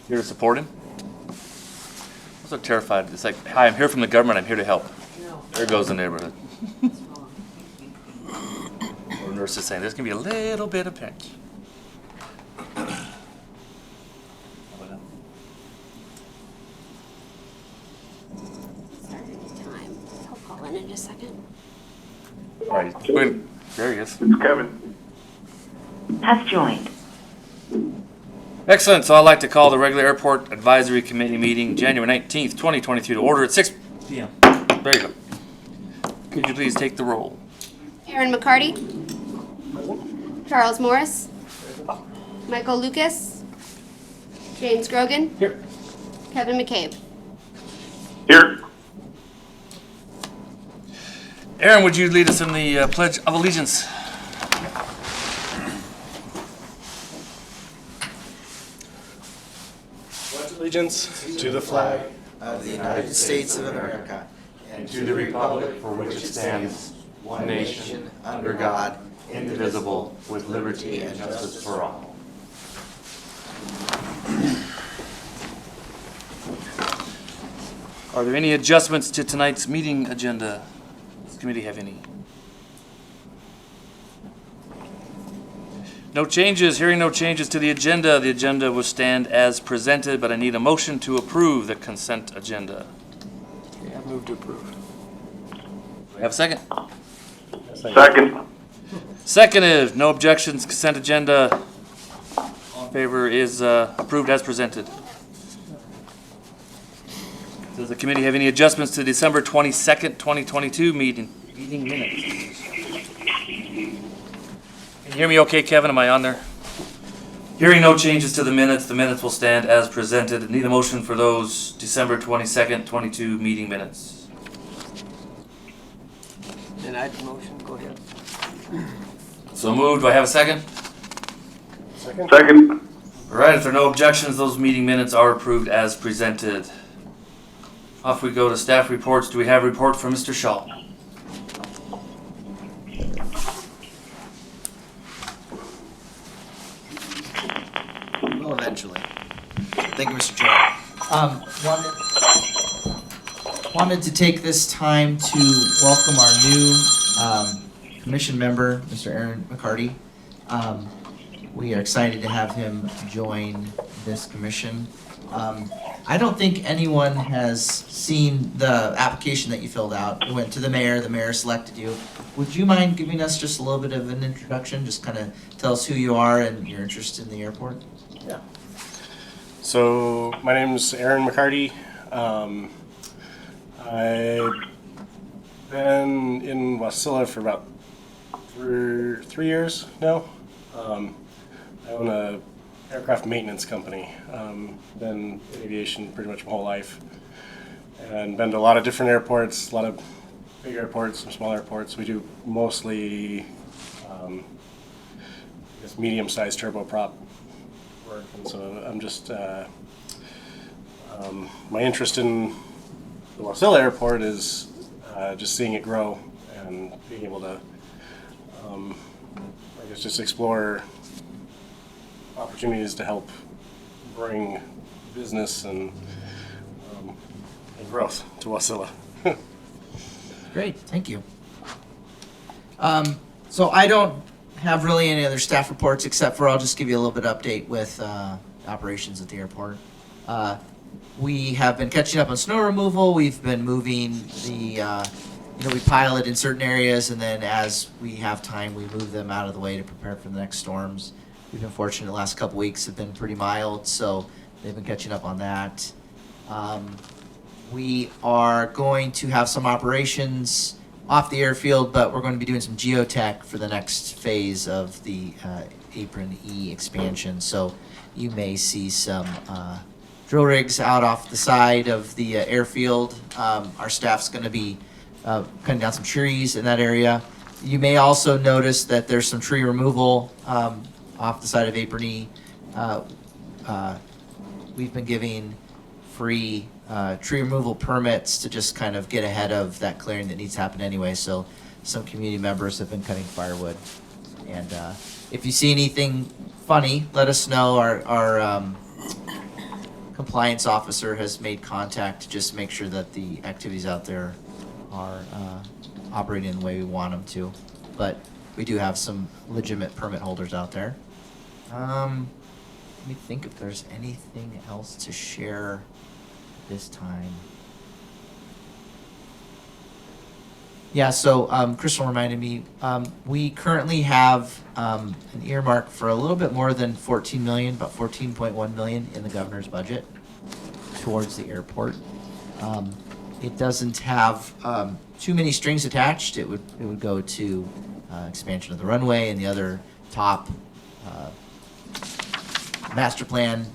Here to support him? I'm so terrified. It's like, hi, I'm here from the government. I'm here to help. No. There goes the neighborhood. What's wrong? Or nurse is saying, there's going to be a little bit of pinch. Starting time. I'll call in a second. All right, there he is. It's Kevin. Has joined. Excellent. So I'd like to call the regular Airport Advisory Committee meeting January 19th, 2023 to order at 6 p.m. There you go. Could you please take the roll? Aaron McCarty. Charles Morris. Michael Lucas. James Grogan. Here. Kevin McCabe. Here. Aaron, would you lead us in the Pledge of Allegiance? Pledge allegiance to the flag of the United States of America and to the republic for which it stands, one nation, under God, indivisible, with liberty and justice for all. Are there any adjustments to tonight's meeting agenda? Does the committee have any? No changes. Hearing no changes to the agenda will stand as presented, but I need a motion to approve the consent agenda. Okay, I move to approve. Do we have a second? Second. Seconded. No objections. Consent agenda. All in favor is approved as presented. Does the committee have any adjustments to December 22nd, 2022 meeting minutes? Can you hear me okay, Kevin? Am I on there? Hearing no changes to the minutes will stand as presented. Need a motion for those December 22nd, 22 meeting minutes. Denied the motion, go ahead. So moved. Do I have a second? Second. All right, if there are no objections, those meeting minutes are approved as presented. Off we go to staff reports. Do we have a report from Mr. Schaal? Well, eventually. Thank you, Mr. Chair. Wanted to take this time to welcome our new commission member, Mr. Aaron McCarty. We are excited to have him join this commission. I don't think anyone has seen the application that you filled out. It went to the mayor selected you. Would you mind giving us just a little bit of an introduction? Just kind of tell us who you are and your interest in the airport. Yeah. So my name is Aaron McCarty. I've been in Wasilla for about 3 years now. I own a aircraft maintenance company. Been in aviation pretty much my whole life, and been to a lot of different airports, a lot of big airports, some small airports. We do mostly, I guess, medium-sized turboprop work, and so I'm just my interest in the Wasilla Airport is just seeing it grow and being able to, I guess, just explore opportunities to help bring business and growth to Wasilla. Great, thank you. So I don't have really any other staff reports except for I'll just give you a little bit of update with operations at the airport. We have been catching up on snow removal. We've been moving the, we pilot in certain areas, and then as we have time, we move them out of the way to prepare for the next storms. We've been fortunate the last couple weeks have been pretty mild, so they've been catching up on that. We are going to have some operations off the airfield, but we're going to be doing some geotech for the next phase of the Apron E expansion. So you may see some drill rigs out off the side of the airfield. Our staff's going to be cutting down some trees in that area. You may also notice that there's some tree removal off the side of Apron E. We've been giving free tree removal permits to just kind of get ahead of that clearing that needs to happen anyway. So some community members have been cutting firewood. And if you see anything funny, let us know. compliance officer has made contact to just make sure that the activities out there are operating in the way we want them to. But we do have some legitimate permit holders out there. Let me think if there's anything else to share this time. Yeah, so Crystal reminded me, we currently have an earmark for a little bit more than 14 million, about 14.1 million in the governor's budget towards the airport. It doesn't have too many strings attached. It would go to expansion of the runway and the other top master plan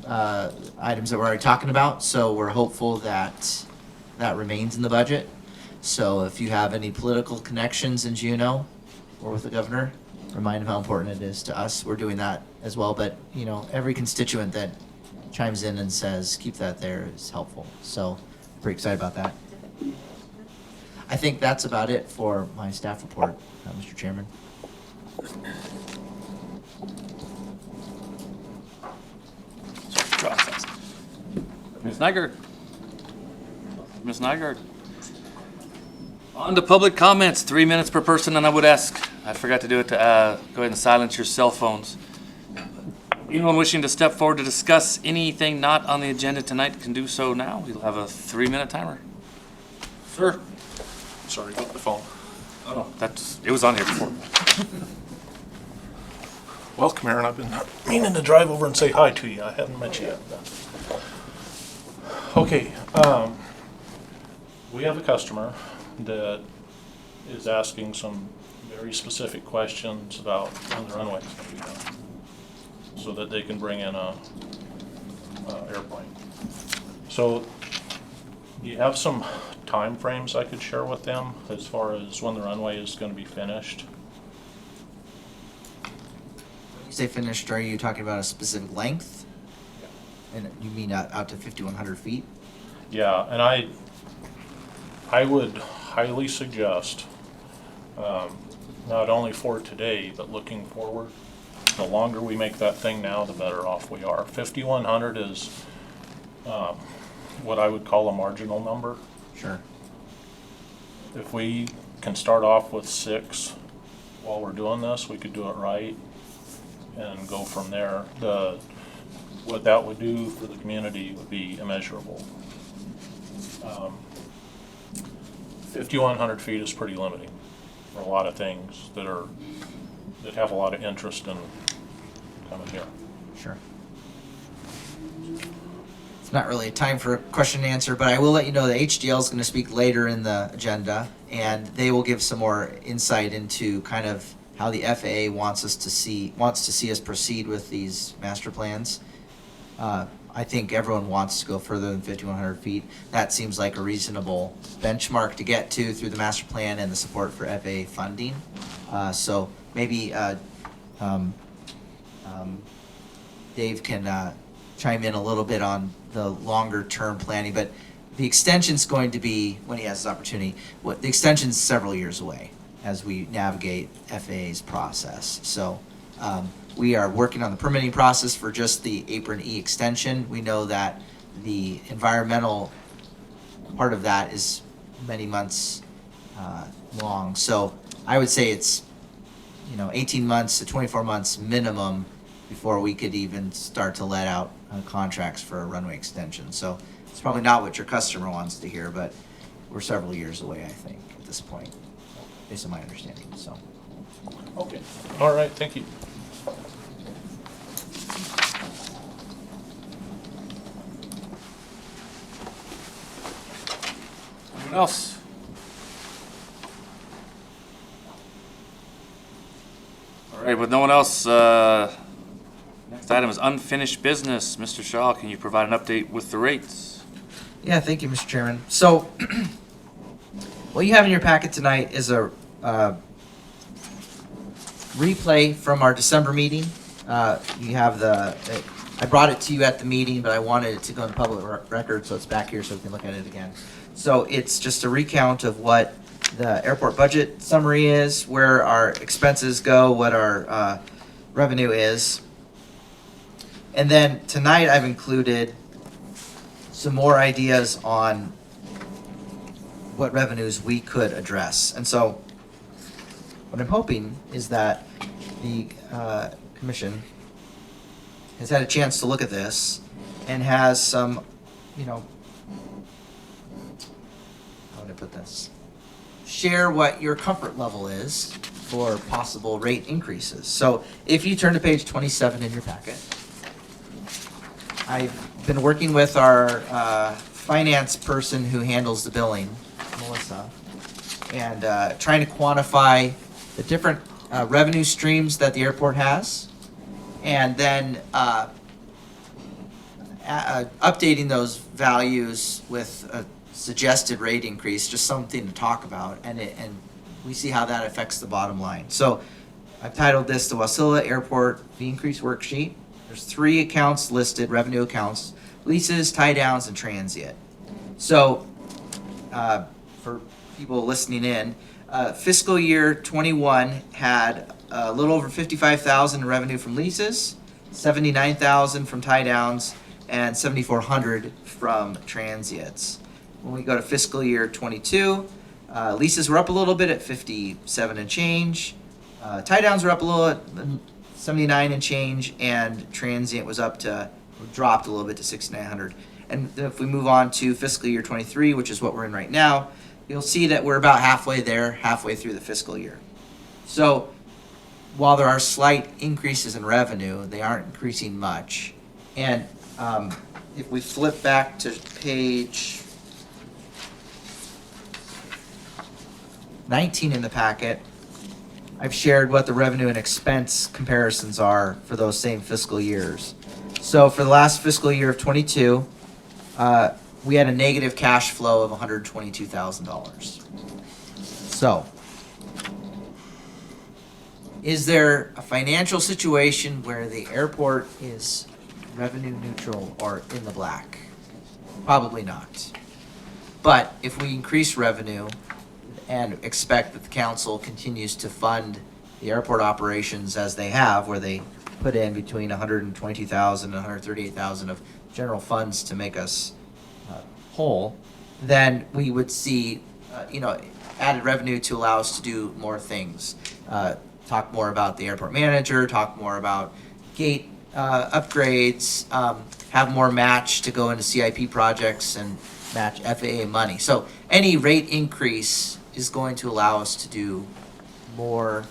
items that we're already talking about. So we're hopeful that that remains in the budget. So if you have any political connections in Juneau or with the governor, remind him how important it is to us. We're doing that as well. But, you know, every constituent that chimes in and says, keep that there is helpful. So pretty excited about that. I think that's about it for my staff report, Mr. Chairman. Ms. Nygaard. Ms. Nygaard. On to public comments, 3 minutes per person, and I would ask, I forgot to do it, to go ahead and silence your cell phones. Anyone wishing to step forward to discuss anything not on the agenda tonight can do so now. We'll have a 3-minute timer. Sir? Sorry about the phone. Oh, no, it was on here before. Welcome, Aaron. I've been meaning to drive over and say hi to you. I hadn't met you yet. Okay, we have a customer that is asking some very specific questions about when the runway is going to be done, so that they can bring in a airplane. So, do you have some time frames I could share with them as far as when the runway is going to be finished? When you say finished, are you talking about a specific length? And you mean out to 5,100 feet? Yeah, and I would highly suggest, not only for today, but looking forward, the longer we make that thing now, the better off we are. 5,100 is what I would call a marginal number. Sure. If we can start off with 6 while we're doing this, we could do it right and go from there. What that would do for the community would be immeasurable. 5,100 feet is pretty limiting for a lot of things that have a lot of interest in coming here. Sure. It's not really a time for a question and answer, but I will let you know that HDL is going to speak later in the agenda, and they will give some more insight into kind of how the FAA wants to see us proceed with these master plans. I think everyone wants to go further than 5,100 feet. That seems like a reasonable benchmark to get to through the master plan and the support for FAA funding. So maybe Dave can chime in a little bit on the longer term planning, but the extension's going to be, when he has his opportunity, the extension's several years away as we navigate FAA's process. So we are working on the permitting process for just the Apron E extension. We know that the environmental part of that is many months long. So I would say it's 18 months to 24 months minimum before we could even start to let out contracts for a runway extension. So it's probably not what your customer wants to hear, but we're several years away, I think, at this point, based on my understanding. So. Okay. All right. Thank you. Anyone else? All right, with no one else, next item is unfinished business. Mr. Schaal, can you provide an update with the rates? Yeah, thank you, Mr. Chairman. So, what you have in your packet tonight is a replay from our December meeting. You have I brought it to you at the meeting, but I wanted it to go in the public record, so it's back here so we can look at it again. So it's just a recount of what the airport budget summary is, where our expenses go, what our revenue is. And then tonight I've included some more ideas on what revenues we could address. And so what I'm hoping is that the commission has had a chance to look at this and has some, how would I put this? Share what your comfort level is for possible rate increases. So if you turn to page 27 in your packet, I've been working with our finance person who handles the billing, Melissa, and trying to quantify the different revenue streams that the airport has, and then updating those values with a suggested rate increase, just something to talk about, and we see how that affects the bottom line. So I've titled this the Wasilla Airport Fee Increase Worksheet. There's 3 accounts listed, revenue accounts: leases, tie downs, and transient. So for people listening in, fiscal year 21 had a little over 55,000 in revenue from leases, 79,000 from tie downs, and 7,400 from transients. When we go to fiscal year 22, leases were up a little bit at 57 and change, tie downs were up a little at 79 and change, and transient was dropped a little bit to 6,900. And if we move on to fiscal year 23, which is what we're in right now, you'll see that we're about halfway through the fiscal year. So while there are slight increases in revenue, they aren't increasing much. And if we flip back to page 19 in the packet, I've shared what the revenue and expense comparisons are for those same fiscal years. So for the last fiscal year of 22, we had a negative cash flow of $122,000. So, is there a financial situation where the airport is revenue neutral or in the black? Probably not. But if we increase revenue and expect that the council continues to fund the airport operations as they have, where they put in between $122,000 and $138,000 of general funds to make us whole, then we would see, added revenue to allow us to do more things. Talk more about the airport manager, talk more about gate upgrades, have more match to go into CIP projects and match FAA money. So any rate increase is going to allow us to do more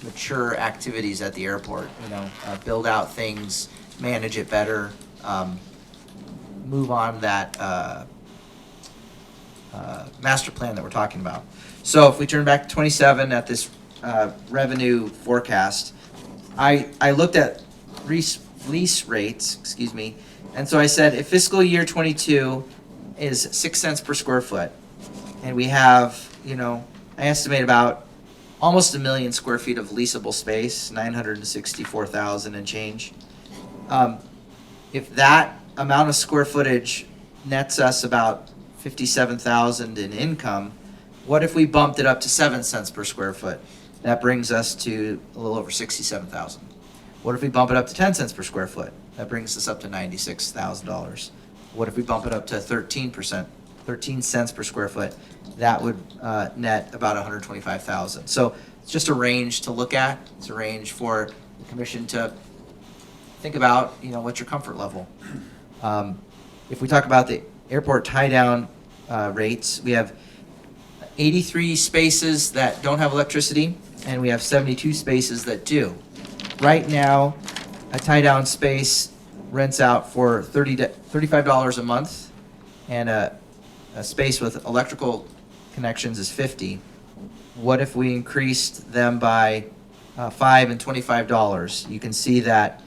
mature activities at the airport, build out things, manage it better, move on that master plan that we're talking about. So if we turn back to 27 at this revenue forecast, I looked at lease rates, and so I said if fiscal year 22 is 6 cents per square foot, and we have, I estimate about almost 1 million square feet of leasable space, 964,000 and change. If that amount of square footage nets us about 57,000 in income, what if we bumped it up to 7 cents per square foot? That brings us to a little over 67,000. What if we bump it up to 10 cents per square foot? That brings us up to $96,000. What if we bump it up to 13 cents per square foot? That would net about 125,000. So it's just a range to look at. It's a range for the commission to think about, what's your comfort level. If we talk about the airport tie-down rates, we have 83 spaces that don't have electricity, and we have 72 spaces that do. Right now, a tie-down space rents out for $35 a month, and a space with electrical connections is $50. What if we increased them by $5 and $25? You can see that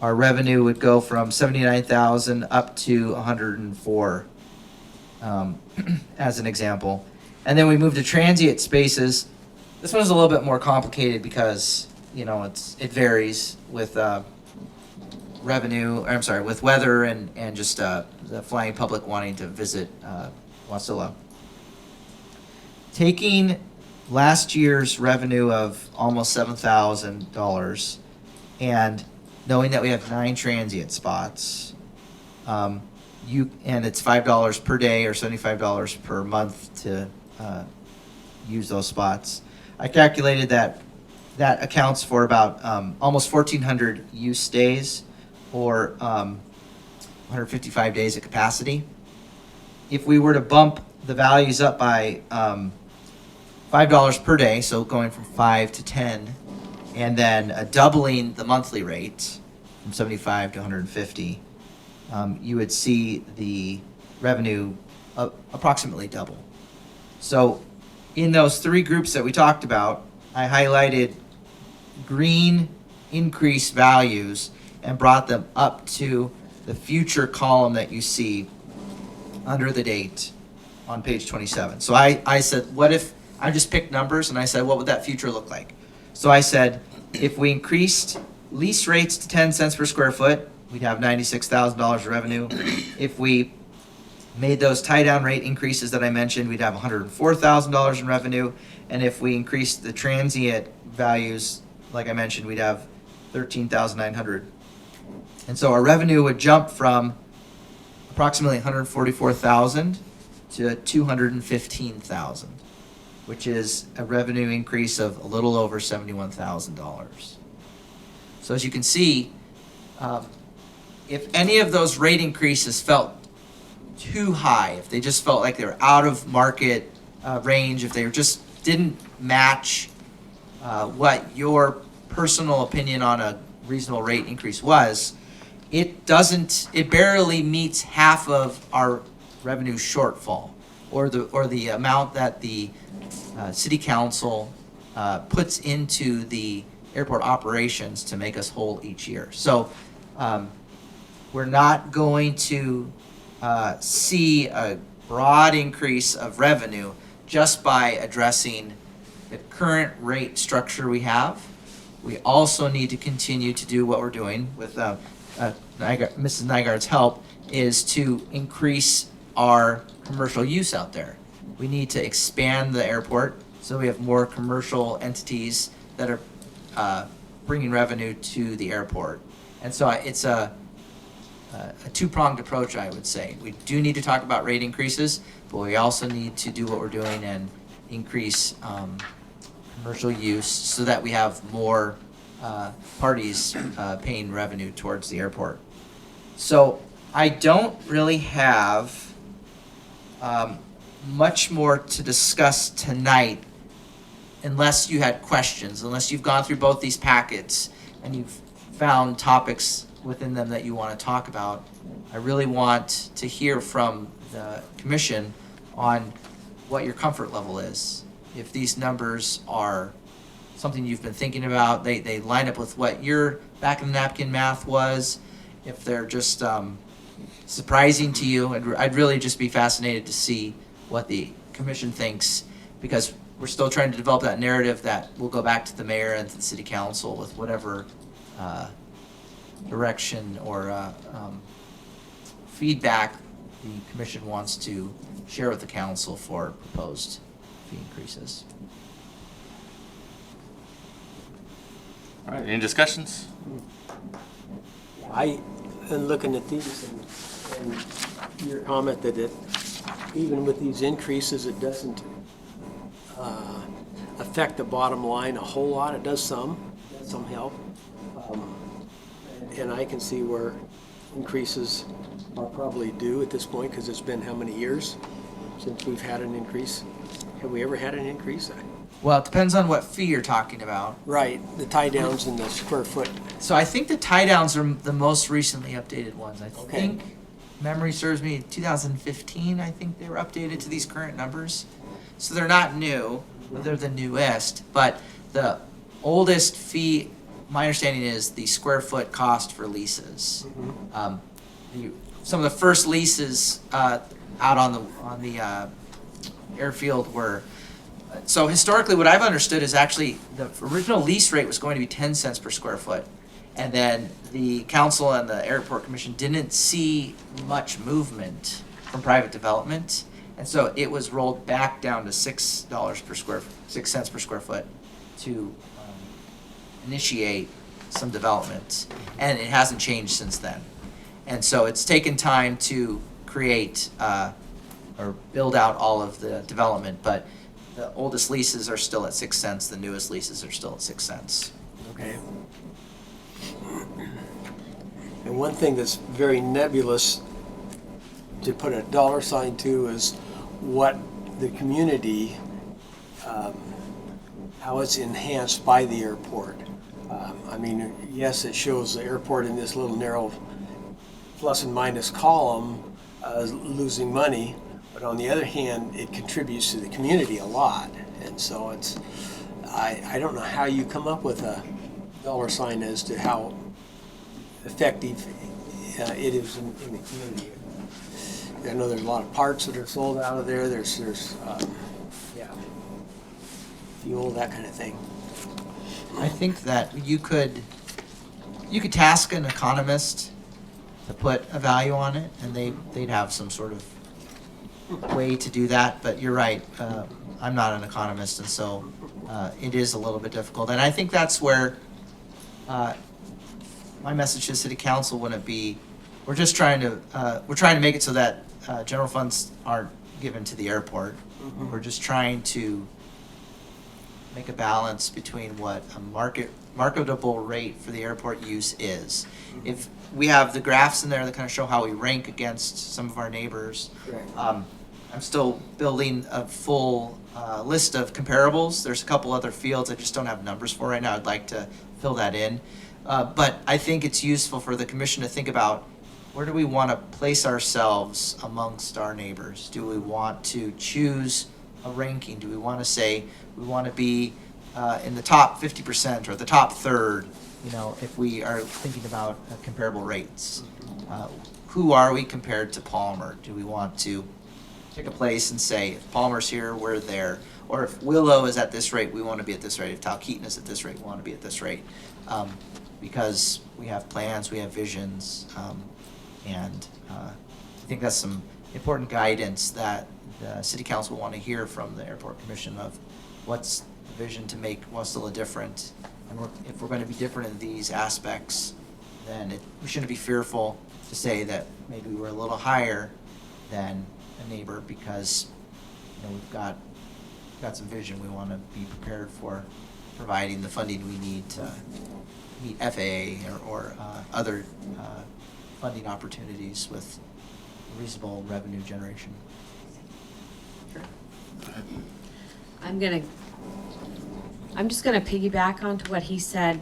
our revenue would go from $79,000 up to $104, as an example. And then we move to transient spaces. This one's a little bit more complicated because it varies with with weather and just the flying public wanting to visit Wasilla. Taking last year's revenue of almost $7,000 and knowing that we have 9 transient spots, and it's $5 per day or $75 per month to use those spots. I calculated that accounts for about almost 1,400 use days, or 155 days of capacity. If we were to bump the values up by $5 per day, so going from 5 to 10, and then doubling the monthly rate from 75 to 150, you would see the revenue approximately double. So in those three groups that we talked about, I highlighted green increased values and brought them up to the future column that you see under the date on page 27. So I said, what if, I just picked numbers and I said, what would that future look like? So I said, if we increased lease rates to 10 cents per square foot, we'd have $96,000 of revenue. If we made those tie-down rate increases that I mentioned, we'd have $104,000 in revenue. And if we increased the transient values, like I mentioned, we'd have $13,900. And so our revenue would jump from approximately $144,000 to $215,000, which is a revenue increase of a little over $71,000. So as you can see, if any of those rate increases felt too high, if they just felt like they were out of market range, if they just didn't match what your personal opinion on a reasonable rate increase was, it barely meets half of our revenue shortfall, or the amount that the city council puts into the airport operations to make us whole each year. So we're not going to see a broad increase of revenue just by addressing the current rate structure we have. We also need to continue to do what we're doing with Mrs. Nygaard's help, is to increase our commercial use out there. We need to expand the airport so we have more commercial entities that are bringing revenue to the airport. And so it's a two-pronged approach, I would say. We do need to talk about rate increases, but we also need to do what we're doing and increase commercial use so that we have more parties paying revenue towards the airport. So I don't really have much more to discuss tonight, unless you had questions, unless you've gone through both these packets and you've found topics within them that you want to talk about. I really want to hear from the commission on what your comfort level is. If these numbers are something you've been thinking about, they line up with what your back of the napkin math was, if they're just surprising to you, I'd really just be fascinated to see what the commission thinks, because we're still trying to develop that narrative that will go back to the mayor and to the city council with whatever direction or feedback the commission wants to share with the council for proposed fee increases. All right, any discussions? I am looking at these and your comment that even with these increases, it doesn't affect the bottom line a whole lot. It does some help. And I can see where increases are probably due at this point, because it's been how many years since we've had an increase? Have we ever had an increase? Well, it depends on what fee you're talking about. Right, the tie downs and the square foot. So I think the tie downs are the most recently updated ones. I Okay. think, memory serves me, 2015, I think they were updated to these current numbers. So they're not new, but they're the newest. But the oldest fee, my understanding is the square foot cost for leases. Some of the first leases out on the airfield were, so historically what I've understood is actually the original lease rate was going to be 10 cents per square foot. And then the council and the airport commission didn't see much movement from private development. And so it was rolled back down to $6 cents per square foot to initiate some development. And it hasn't changed since then. And so it's taken time to create or build out all of the development, but the oldest leases are still at 6 cents, the newest leases are still at 6 cents. Okay. And one thing that's very nebulous to put a dollar sign to is what the community, how it's enhanced by the airport. I mean, yes, it shows the airport in this little narrow plus and minus column losing money, but on the other hand, it contributes to the community a lot. And so it's, I don't know how you come up with a dollar sign as to how effective it is in the community. I know there's a lot of parts that are sold out of there. There's yeah, fuel, that kind of thing. I think that you could task an economist to put a value on it, and they'd have some sort of way to do that. But you're right, I'm not an economist, and so it is a little bit difficult. And I think that's where my message to the city council wouldn't be, we're trying to make it so that general funds aren't given to the airport. Mm-hmm. We're just trying to make a balance between what a marketable rate for the airport use is. If we have the graphs in there that kind of show how we rank against some of our neighbors. Correct. I'm still building a full list of comparables. There's a couple other fields I just don't have numbers for right now. I'd like to fill that in. But I think it's useful for the commission to think about, where do we want to place ourselves amongst our neighbors? Do we want to choose a ranking? Do we want to say we want to be in the top 50% or the top third? You know, if we are thinking about comparable rates, who are we compared to Palmer? Do we want to pick a place and say, if Palmer's here, we're there? Or if Willow is at this rate, we want to be at this rate. If Talkeeton is at this rate, we want to be at this rate. Because we have plans, we have visions, and I think that's some important guidance that the city council will want to hear from the airport commission of what's the vision to make Wasilla different. And if we're going to be different in these aspects, then we shouldn't be fearful to say that maybe we're a little higher than a neighbor, because we've got some vision. We want to be prepared for providing the funding we need to meet FAA or other funding opportunities with reasonable revenue generation. Sure. I'm just gonna piggyback onto what he said.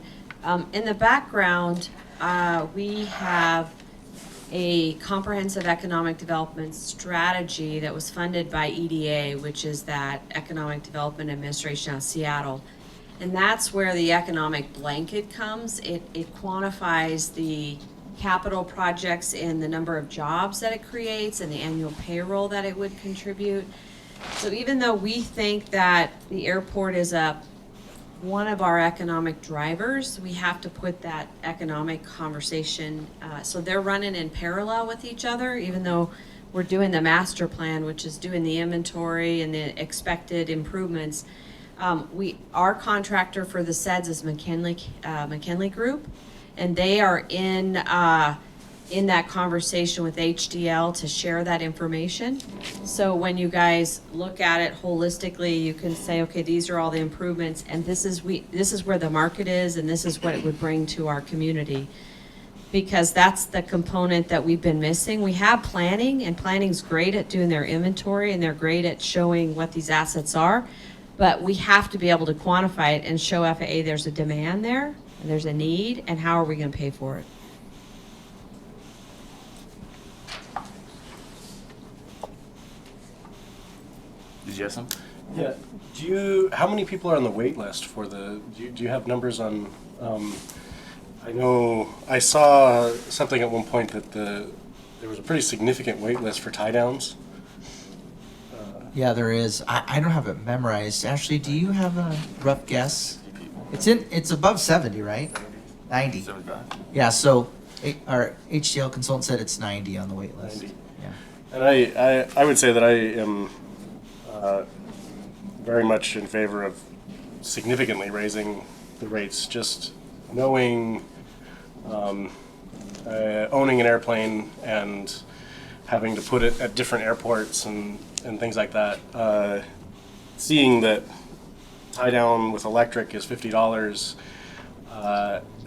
In the background, we have a comprehensive economic development strategy that was funded by EDA, which is that Economic Development Administration out of Seattle. And that's where the economic blanket comes. It quantifies the capital projects in the number of jobs that it creates and the annual payroll that it would contribute. So even though we think that the airport is one of our economic drivers, we have to put that economic conversation, so they're running in parallel with each other, even though we're doing the master plan, which is doing the inventory and the expected improvements. Our contractor for the SEDS is McKinley Group, and they are in that conversation with HDL to share that information. So when you guys look at it holistically, you can say, okay, these are all the improvements, and this is where the market is, and this is what it would bring to our community. Because that's the component that we've been missing. We have planning, and planning's great at doing their inventory, and they're great at showing what these assets are. But we have to be able to quantify it and show FAA there's a demand there, and there's a need, and how are we gonna pay for it? Did you have some? Yeah. How many people are on the wait list for do you have numbers on, I know I saw something at one point that there was a pretty significant wait list for tie downs. Yeah, there is. I don't have it memorized. Ashley, do you have a rough guess? It's above 70, right? 90. 75. Yeah, so our HDL consultant said it's 90 on the wait list. 90. Yeah. And I would say that I am very much in favor of significantly raising the rates, just knowing owning an airplane and having to put it at different airports and things like that. Seeing that tie down with electric is $50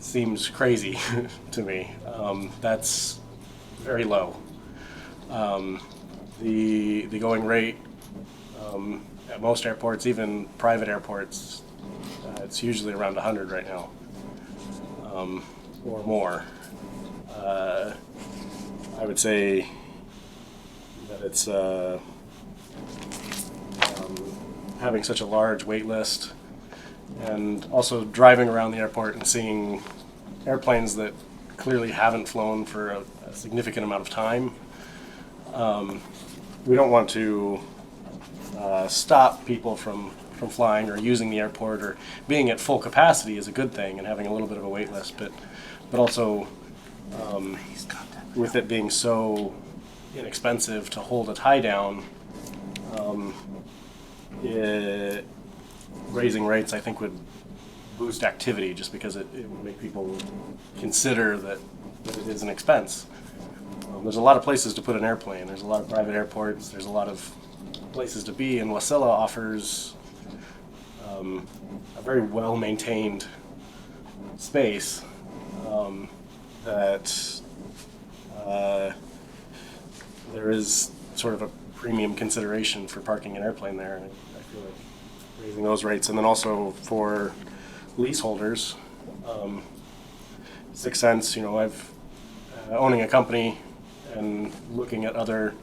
seems crazy to me. That's very low. The going rate at most airports, even private airports, it's usually around 100 right now, or more. I would say that it's having such a large wait list, and also driving around the airport and seeing airplanes that clearly haven't flown for a significant amount of time. We don't want to stop people from flying or using the airport, or being at full capacity is a good thing, and having a little bit of a wait list, but also with it being so inexpensive to hold a tie down, raising rates I think would boost activity, just because it would make people consider that it is an expense. There's a lot of places to put an airplane. There's a lot of private airports. There's a lot of places to be, and Wasilla offers a very well-maintained space that there is sort of a premium consideration for parking an airplane there, and I feel like raising those rates, and then also for leaseholders, 6 cents. You know, I've owning a company and looking at other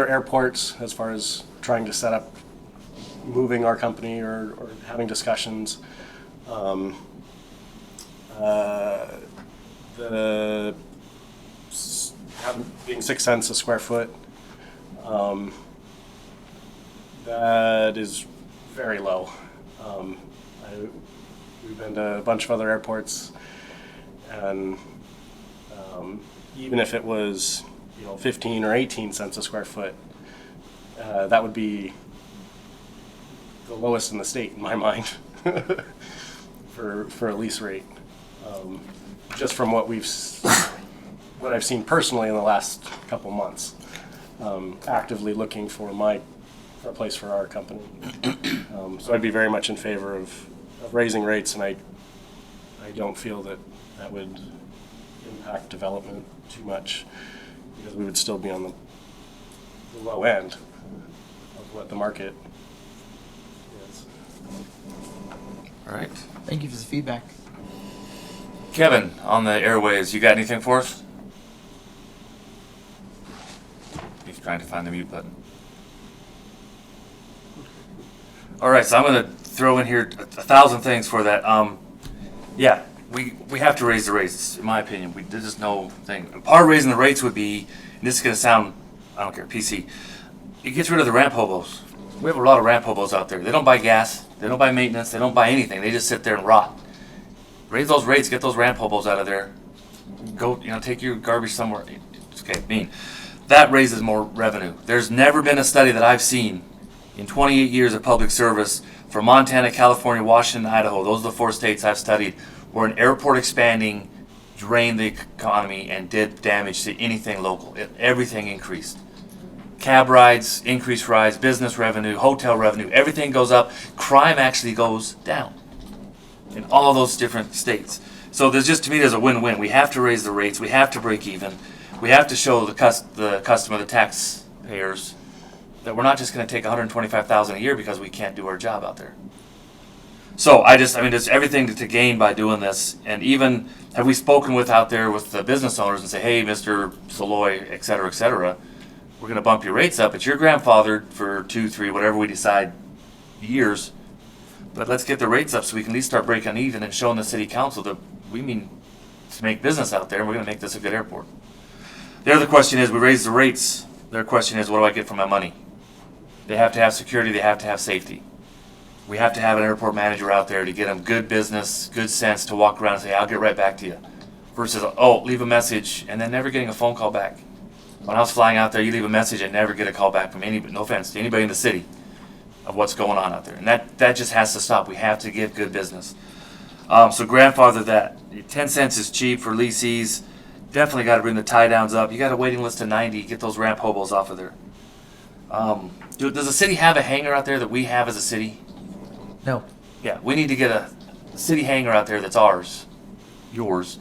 airports as far as trying to set up moving our company or having discussions. Being 6 cents a square foot, that is very low. We've been to a bunch of other airports, and even if it was 15 or 18 cents a square foot, that would be the lowest in the state in my mind for a lease rate. Just from what I've seen personally in the last couple months, actively looking for a place for our company. So I'd be very much in favor of raising rates, and I don't feel that would impact development too much, because we would still be on the low end of what the market is. All right. Thank you for the feedback. Kevin, on the airwaves, you got anything for us? He's trying to find the mute button. All right, so I'm going to throw in here 1,000 things for that. Yeah, we have to raise the rates, in my opinion. There's just no thing. Part of raising the rates would be, and this is going to sound, I don't care, PC, it gets rid of the ramp hobos. We have a lot of ramp hobos out there. They don't buy gas, they don't buy maintenance, they don't buy anything. They just sit there and rot. Raise those rates, get those ramp hobos out of there. Go, take your garbage somewhere. Okay, mean. That raises more revenue. There's never been a study that I've seen in 28 years of public service for Montana, California, Washington, Idaho. Those are the 4 states I've studied where an airport expanding drained the economy and did damage to anything local. Everything increased. Cab rides, increased rides, business revenue, hotel revenue, everything goes up. Crime actually goes down in all those different states. So to me, there's a win-win. We have to raise the rates. We have to break even. We have to show the customer, the taxpayers, that we're not just going to take $125,000 a year because we can't do our job out there. So there's everything to gain by doing this. And even have we spoken with out there with the business owners and say, hey, Mr. Saloy, et cetera, we're going to bump your rates up. It's your grandfathered for 2, 3, whatever we decide years. But let's get the rates up so we can at least start breaking even and showing the city council that we mean to make business out there, and we're going to make this a good airport. The other question is, we raise the rates. Their question is, what do I get for my money? They have to have security. They have to have safety. We have to have an airport manager out there to get them good business, good sense to walk around and say, I'll get right back to you. Versus, leave a message and then never getting a phone call back. When I was flying out there, you leave a message and never get a call back from anybody, no offense to anybody in the city, of what's going on out there. And that just has to stop. We have to get good business. So grandfather that. 10 cents is cheap for leasees. Definitely got to bring the tie downs up. You got a waiting list of 90. Get those ramp hobos off of there. Does the city have a hangar out there that we have as a city? No. Yeah, we need to get a city hangar out there that's ours, yours,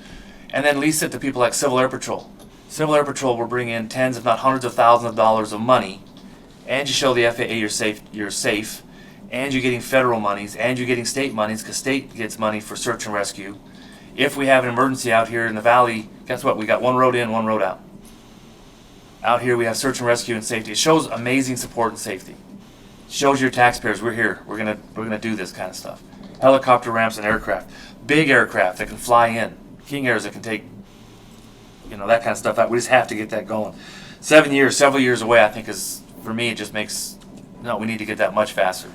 and then lease it to people like Civil Air Patrol. Civil Air Patrol will bring in tens, if not hundreds of thousands of dollars of money, and you show the FAA you're safe, and you're getting federal monies, and you're getting state monies, because state gets money for search and rescue. If we have an emergency out here in the valley, guess what? We got one road in, one road out. Out here we have search and rescue and safety. It shows amazing support and safety. It shows your taxpayers we're here. We're gonna do this kind of stuff. Helicopter ramps and aircraft, big aircraft that can fly in, King Airs that can take, that kind of stuff out. We just have to get that going. 7 years, several years away, I think is, for me, it just makes, no, we need to get that much faster.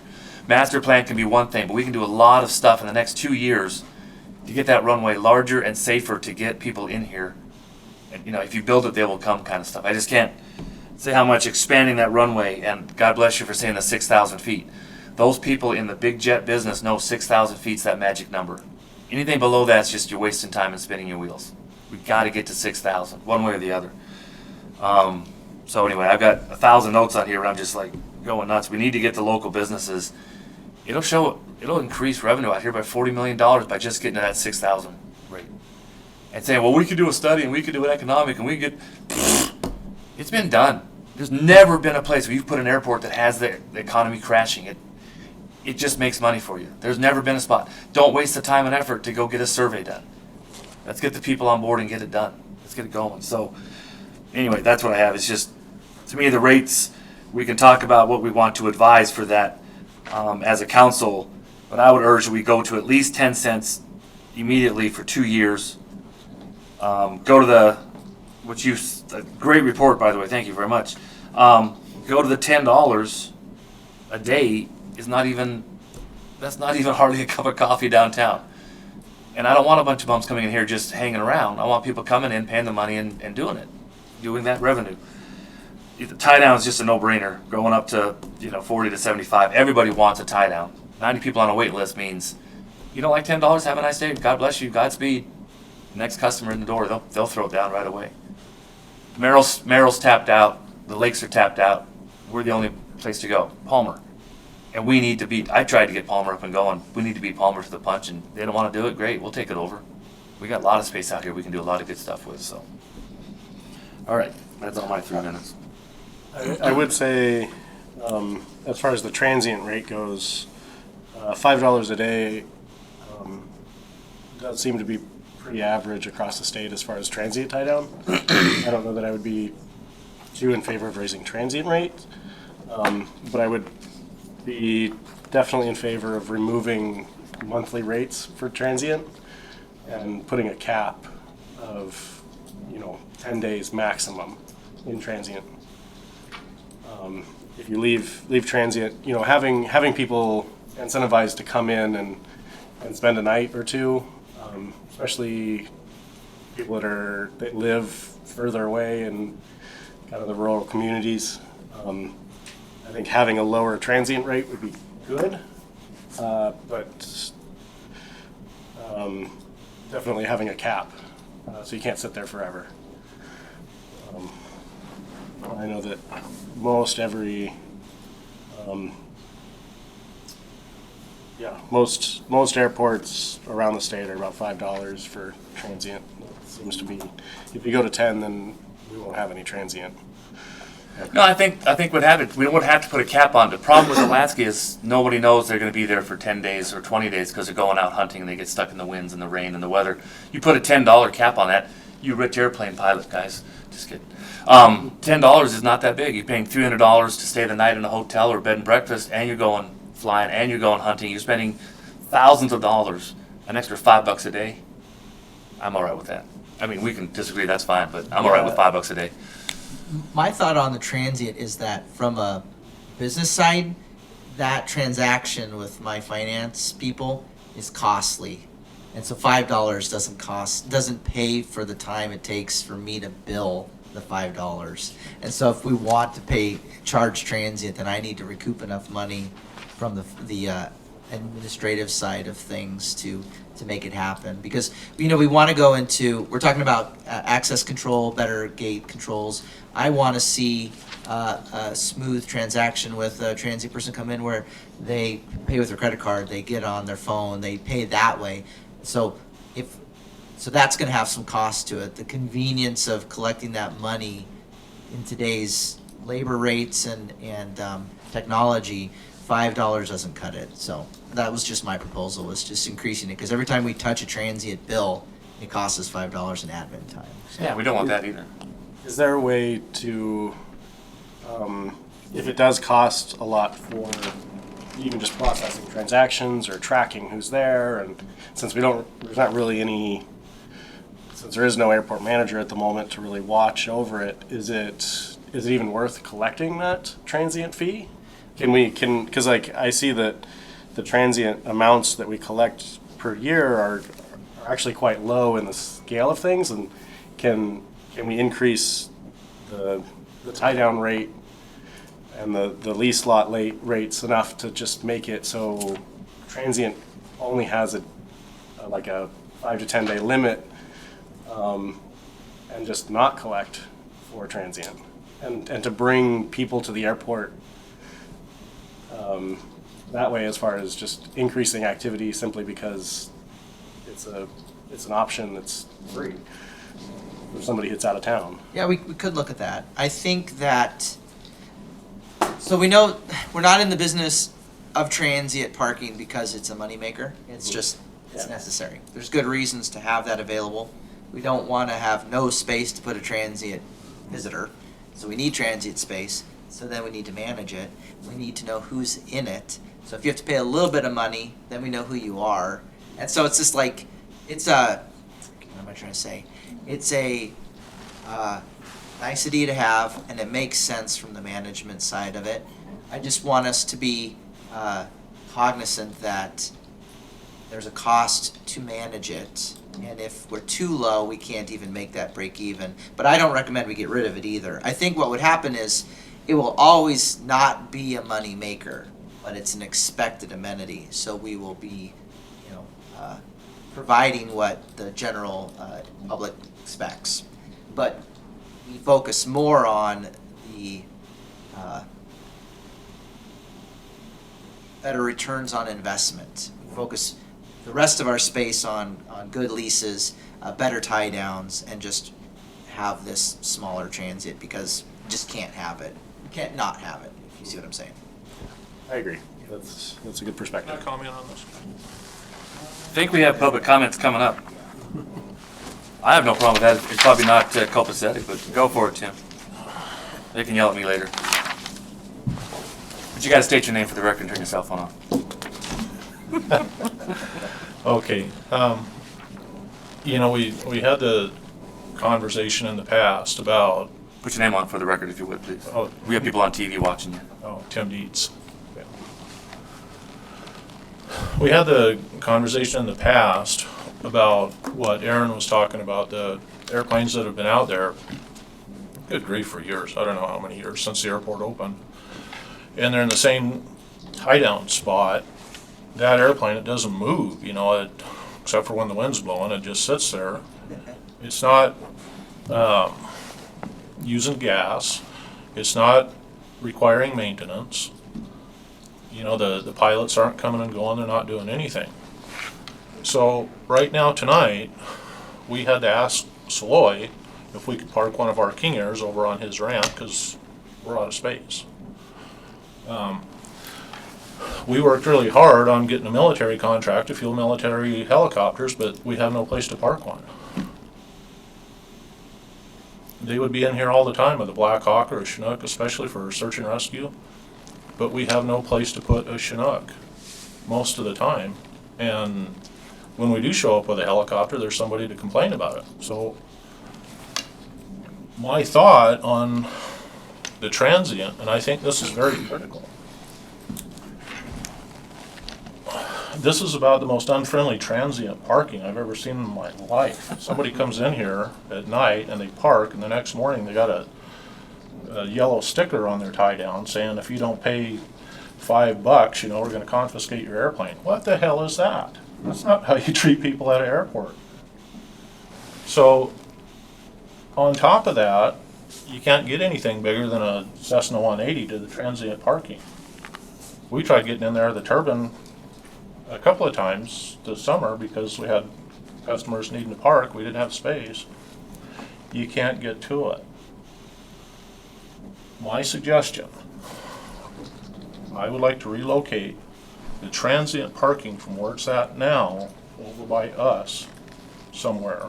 Master plan can be one thing, but we can do a lot of stuff in the next 2 years to get that runway larger and safer to get people in here. And, if you build it, they will come kind of stuff. I just can't say how much expanding that runway, and God bless you for saying the 6,000 feet. Those people in the big jet business know 6,000 feet's that magic number. Anything below that's just you're wasting time and spinning your wheels. We got to get to 6,000, one way or the other. So anyway, I've got 1,000 notes on here, and I'm just like going nuts. We need to get the local businesses. It'll increase revenue out here by $40 million by just getting to that 6,000 rate. And saying, well, we could do a study and we could do an economic and we could. It's been done. There's never been a place where you've put an airport that has the economy crashing. It just makes money for you. There's never been a spot. Don't waste the time and effort to go get a survey done. Let's get the people on board and get it done. Let's get it going. So anyway, that's what I have. It's just, to me, the rates, we can talk about what we want to advise for that as a council, but I would urge that we go to at least 10 cents immediately for 2 years. Go to a great report, by the way, thank you very much. Go to the $10 a day that's not even hardly a cup of coffee downtown. And I don't want a bunch of bums coming in here just hanging around. I want people coming in, paying the money, and doing it, doing that revenue. The tie down is just a no-brainer. Going up to 40 to 75, everybody wants a tie down. 90 people on a wait list means you don't like $10. Have a nice day. God bless you. Godspeed. Next customer in the door, they'll throw it down right away. Merrill's tapped out. The lakes are tapped out. We're the only place to go. Palmer. And we need to beat. I tried to get Palmer up and going. We need to beat Palmer to the punch, and they don't want to do it. Great, we'll take it over. We got a lot of space out here. We can do a lot of good stuff with. So, all right, that's all my 3 minutes. I would say, as far as the transient rate goes, $5 a day does seem to be pretty average across the state as far as transient tie down. I don't know that I would be too in favor of raising transient rates, but I would be definitely in favor of removing monthly rates for transient and putting a cap of 10 days maximum in transient. If you leave transient, having people incentivized to come in and spend a night or two, especially people that live further away in kind of the rural communities. I think having a lower transient rate would be good, but definitely having a cap, so you can't sit there forever. I know that most airports around the state are about $5 for transient. It seems to be, if you go to 10, then we won't have any transient. No, I think what happened, we would have to put a cap on. The problem with Alaska is nobody knows they're going to be there for 10 days or 20 days because they're going out hunting and they get stuck in the winds and the rain and the weather. You put a $10 cap on that, you rich airplane pilot guys. Just kidding. $10 is not that big. You're paying $300 to stay the night in a hotel or bed and breakfast, and you're going flying, and you're going hunting. You're spending thousands of dollars, an extra $5 a day. I'm all right with that. I mean, we can disagree. That's fine, but I'm all right with $5 a day. My thought on the transient is that from a business side, that transaction with my finance people is costly. And so $5 doesn't pay for the time it takes for me to bill the $5. And so if we want to charge transient, then I need to recoup enough money from the administrative side of things to make it happen. Because, we want to go into, we're talking about access control, better gate controls. I want to see a smooth transaction with a transient person come in where they pay with their credit card, they get on their phone, they pay that way. So that's going to have some cost to it. The convenience of collecting that money in today's labor rates and technology, $5 doesn't cut it. So that was just my proposal, was just increasing it, because every time we touch a transient bill, it costs us $5 in admin time. Yeah, we don't want that either. Is there a way to, if it does cost a lot for even just processing transactions or tracking who's there, and since there's not really any, since there is no airport manager at the moment to really watch over it, is it even worth collecting that transient fee? Because like I see that the transient amounts that we collect per year are actually quite low in the scale of things, and can we increase the tie down rate and the lease lot rates enough to just make it so transient only has a 5 to 10 day limit, and just not collect for transient, and to bring people to the airport that way, as far as just increasing activity simply because it's an option that's free if somebody hits out of town. Yeah, we could look at that. I think that, so we know we're not in the business of transient parking because it's a moneymaker. It's just, it's necessary. There's good reasons to have that available. We don't want to have no space to put a transient visitor, so we need transient space. So then we need to manage it. We need to know who's in it. So if you have to pay a little bit of money, then we know who you are. And so it's just like, what am I trying to say? It's a nicety to have, and it makes sense from the management side of it. I just want us to be cognizant that there's a cost to manage it. And if we're too low, we can't even make that break even. But I don't recommend we get rid of it either. I think what would happen is it will always not be a money maker, but it's an expected amenity. So we will be, providing what the general public expects. But we focus more on the better returns on investment. We focus the rest of our space on good leases, better tie downs, and just have this smaller transient, because you just can't have it. You can't not have it, if you see what I'm saying. I agree. That's a good perspective. Can I comment on this? I think we have public comments coming up. I have no problem with that. It's probably not copacetic, but go for it, Tim. They can yell at me later. But you gotta state your name for the record and turn your cell phone off. Okay, we had the conversation in the past about, Put your name on for the record if you would, please. Oh. We have people on TV watching you. Tim Dietz. We had the conversation in the past about what Aaron was talking about, the airplanes that have been out there, good grief, for years. I don't know how many years since the airport opened. And they're in the same tie-down spot. That airplane, it doesn't move, except for when the wind's blowing, it just sits there. It's not using gas. It's not requiring maintenance. The pilots aren't coming and going, they're not doing anything. So right now, tonight, we had to ask Saloy if we could park one of our King Airs over on his ramp, because we're out of space. We worked really hard on getting a military contract to fuel military helicopters, but we have no place to park one. They would be in here all the time with a Black Hawk or a Chinook, especially for search and rescue. But we have no place to put a Chinook most of the time. And when we do show up with a helicopter, there's somebody to complain about it. So my thought on the transient, and I think this is very critical, this is about the most unfriendly transient parking I've ever seen in my life. Somebody comes in here at night and they park, and the next morning they got a yellow sticker on their tie down saying if you don't pay $5, you know, we're gonna confiscate your airplane. What the hell is that? That's not how you treat people at an airport. So, on top of that, you can't get anything bigger than a Cessna 180 to the transient parking. We tried getting in there, the turbine, a couple of times this summer because we had customers needing to park, we didn't have space. You can't get to it. My suggestion, I would like to relocate the transient parking from where it's at now over by us somewhere.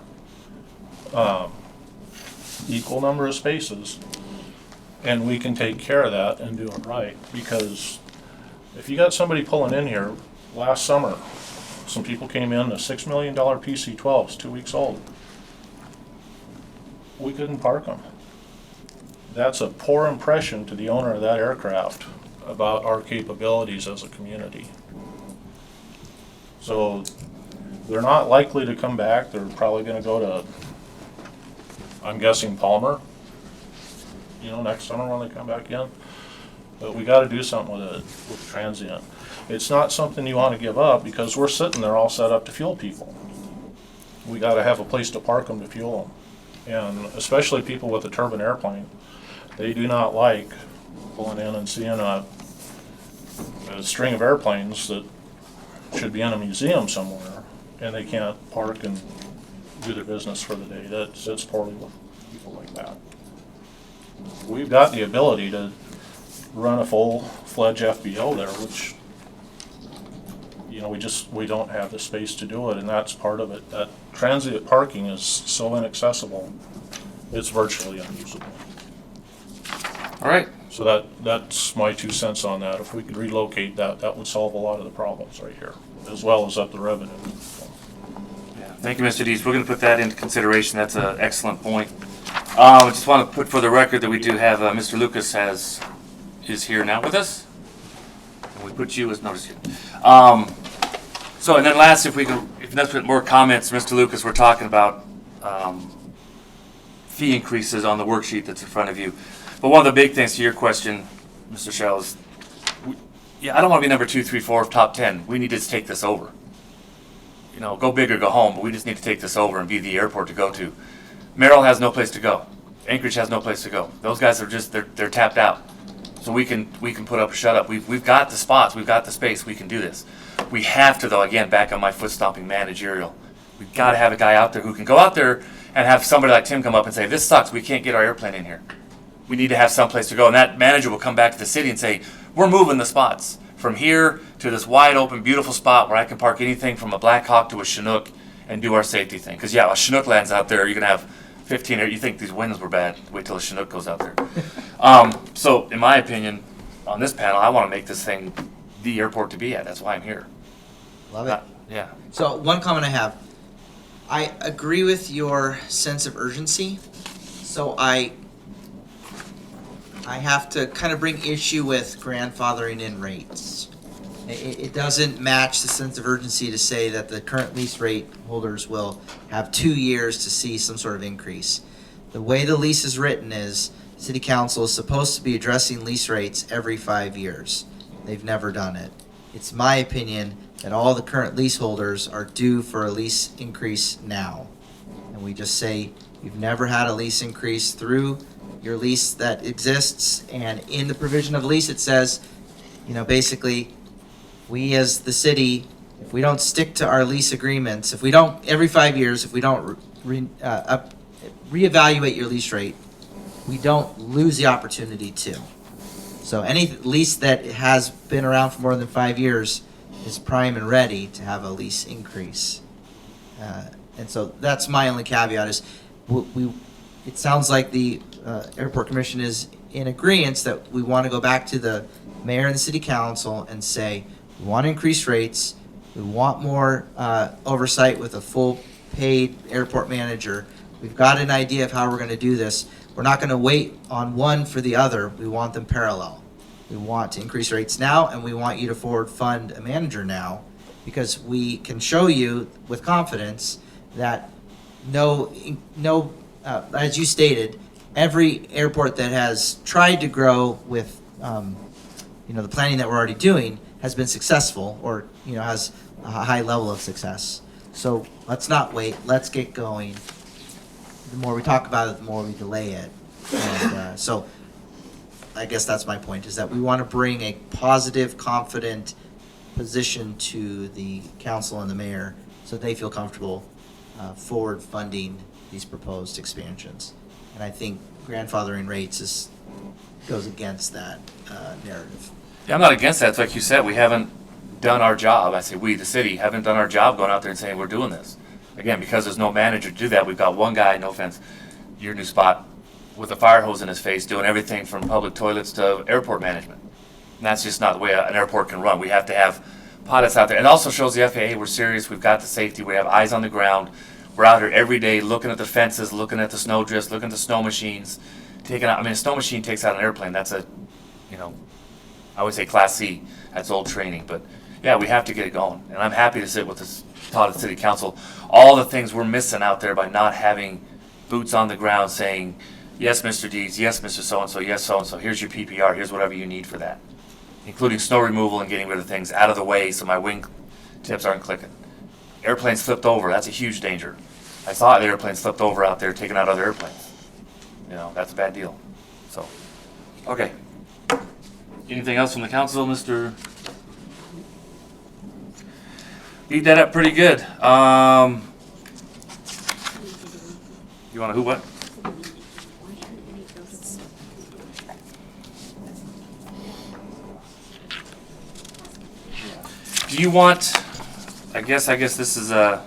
Equal number of spaces, and we can take care of that and do it right. Because if you got somebody pulling in here, last summer, some people came in, a $6 million PC-12s, 2 weeks old. We couldn't park them. That's a poor impression to the owner of that aircraft about our capabilities as a community. So they're not likely to come back. They're probably gonna go to, I'm guessing, Palmer, you know, next summer when they come back in. But we gotta do something with transient. It's not something you wanna give up because we're sitting there all set up to fuel people. We gotta have a place to park them to fuel them. And especially people with a turbine airplane, they do not like pulling in and seeing a string of airplanes that should be in a museum somewhere, and they can't park and do their business for the day. That sits poorly with people like that. We've got the ability to run a full-fledged FBO there, which, you know, we don't have the space to do it, and that's part of it. That transient parking is so inaccessible, it's virtually unusable. All right. So that's my 2 cents on that. If we could relocate that, that would solve a lot of the problems right here, as well as up the revenue. Yeah, thank you, Mr. Dees. We're going to put that into consideration. That's an excellent point. I just want to put for the record that we do have Mr. Lucas is here now with us. And we put you as notice here. So, and then last, if let's put more comments, Mr. Lucas, we're talking about fee increases on the worksheet that's in front of you. But one of the big things to your question, Mr. Schaal, is, I don't want to be number 2, 3, 4 of top 10. We need to just take this over. You know, go big or go home, but we just need to take this over and be the airport to go to. Merrill has no place to go. Anchorage has no place to go. Those guys are just, they're tapped out. So we can put up or shut up. We've got the spots, we've got the space, we can do this. We have to, though, again, back on my foot stomping managerial. We've got to have a guy out there who can go out there and have somebody like Tim come up and say, this sucks, we can't get our airplane in here. We need to have some place to go. And that manager will come back to the city and say, we're moving the spots from here to this wide open, beautiful spot where I can park anything from a Black Hawk to a Chinook and do our safety thing. Because, yeah, a Chinook lands out there, you're going to have 15, you think these winds were bad, wait till a Chinook goes out there. So, in my opinion, on this panel, I want to make this thing the airport to be at. That's why I'm here. Love it. Yeah. So one comment I have, I agree with your sense of urgency. So I have to kind of bring issue with grandfathering in rates. It doesn't match the sense of urgency to say that the current lease rate holders will have 2 years to see some sort of increase. The way the lease is written is City Council is supposed to be addressing lease rates every 5 years. They've never done it. It's my opinion that all the current leaseholders are due for a lease increase now. And we just say, you've never had a lease increase through your lease that exists, and in the provision of the lease it says, you know, basically, we as the city, if we don't stick to our lease agreements, if we don't, every 5 years, if we don't reevaluate your lease rate, we don't lose the opportunity to. So any lease that has been around for more than 5 years is prime and ready to have a lease increase. And so that's my only caveat is it sounds like the Airport Commission is in agreement that we want to go back to the mayor and the city council and say, we want to increase rates, we want more oversight with a full paid airport manager. We've got an idea of how we're going to do this. We're not going to wait on one for the other. We want them parallel. We want to increase rates now, and we want you to forward fund a manager now, because we can show you with confidence that as you stated, every airport that has tried to grow with the planning that we're already doing has been successful, or, has a high level of success. So let's not wait, let's get going. The more we talk about it, the more we delay it. And so I guess that's my point, is that we want to bring a positive, confident position to the council and the mayor so they feel comfortable forward funding these proposed expansions. And I think grandfathering rates goes against that narrative. Yeah, I'm not against that. It's like you said, we haven't done our job. I say we, the city, haven't done our job going out there and saying we're doing this. Again, because there's no manager to do that, we've got one guy, no offense, your new spot, with a fire hose in his face, doing everything from public toilets to airport management. And that's just not the way an airport can run. We have to have pilots out there. And it also shows the FAA we're serious, we've got the safety, we have eyes on the ground. We're out here every day looking at the fences, looking at the snow drifts, looking at the snow machines, taking out, a snow machine takes out an airplane. That's I would say Class C. That's old training. But yeah, we have to get it going. And I'm happy to sit with this Todd City Council. All the things we're missing out there by not having boots on the ground saying, yes, Mr. Deeds, yes, Mr. So-and-so, yes, so-and-so, here's your PPR, here's whatever you need for that. Including snow removal and getting rid of things out of the way so my wing tips aren't clicking. Airplanes flipped over, that's a huge danger. I saw the airplanes flipped over out there taking out other airplanes. That's a bad deal. So, okay. Anything else from the council, Mr.? Beat that up pretty good. You want to who what? Do you want, I guess this is do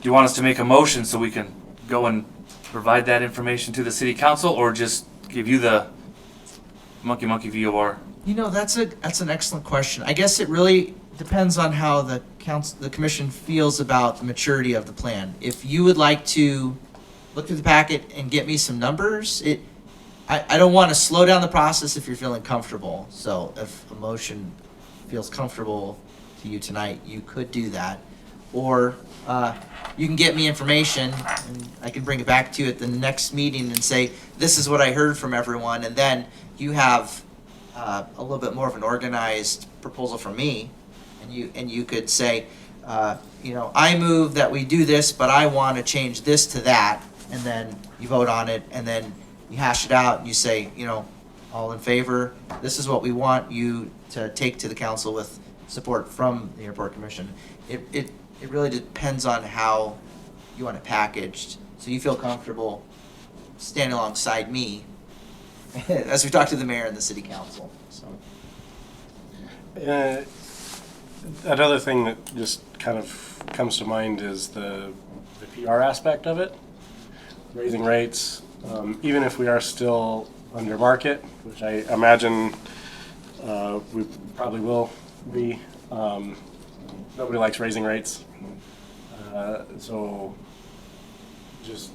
you want us to make a motion so we can go and provide that information to the city council, or just give you the monkey VOR? That's an excellent question. I guess it really depends on how the commission feels about the maturity of the plan. If you would like to look through the packet and get me some numbers, I don't want to slow down the process if you're feeling comfortable. So if a motion feels comfortable to you tonight, you could do that. Or you can get me information and I can bring it back to you at the next meeting and say, this is what I heard from everyone. And then you have a little bit more of an organized proposal from me. And you could say, I move that we do this, but I want to change this to that. And then you vote on it, and then you hash it out and you say, all in favor, this is what we want you to take to the council with support from the airport commission. It really depends on how you want it packaged, so you feel comfortable standing alongside me as we talk to the mayor and the city council. So. Another thing that just kind of comes to mind is the PR aspect of it, raising rates, even if we are still under market, which I imagine we probably will be. Nobody likes raising rates. So just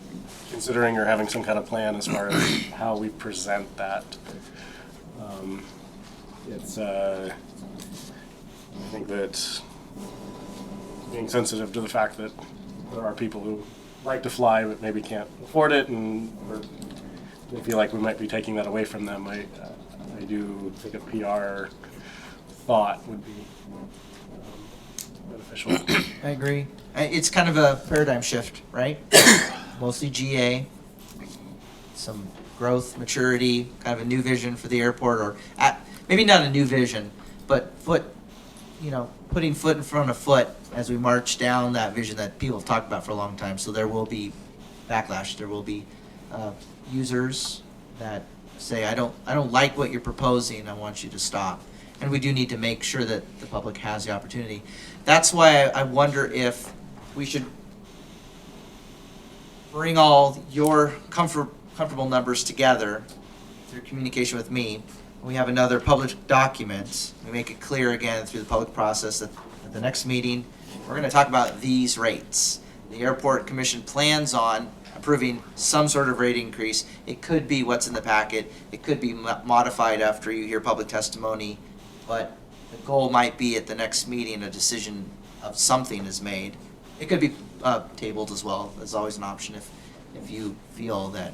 considering or having some kind of plan as far as how we present that. I think that being sensitive to the fact that there are people who like to fly but maybe can't afford it, and or they feel like we might be taking that away from them. I do think a PR thought would be beneficial. I agree. It's kind of a paradigm shift, right? Mostly GA, some growth, maturity, kind of a new vision for the airport, or maybe not a new vision, but putting foot in front of foot as we march down that vision that people have talked about for a long time. So there will be backlash. There will be users that say, I don't like what you're proposing. I want you to stop. And we do need to make sure that the public has the opportunity. That's why I wonder if we should bring all your comfortable numbers together through communication with me. We have another published document. We make it clear again through the public process that at the next meeting, we're going to talk about these rates. The Airport Commission plans on approving some sort of rate increase. It could be what's in the packet. It could be modified after you hear public testimony. But the goal might be at the next meeting, a decision of something is made. It could be tabled as well. There's always an option if you feel that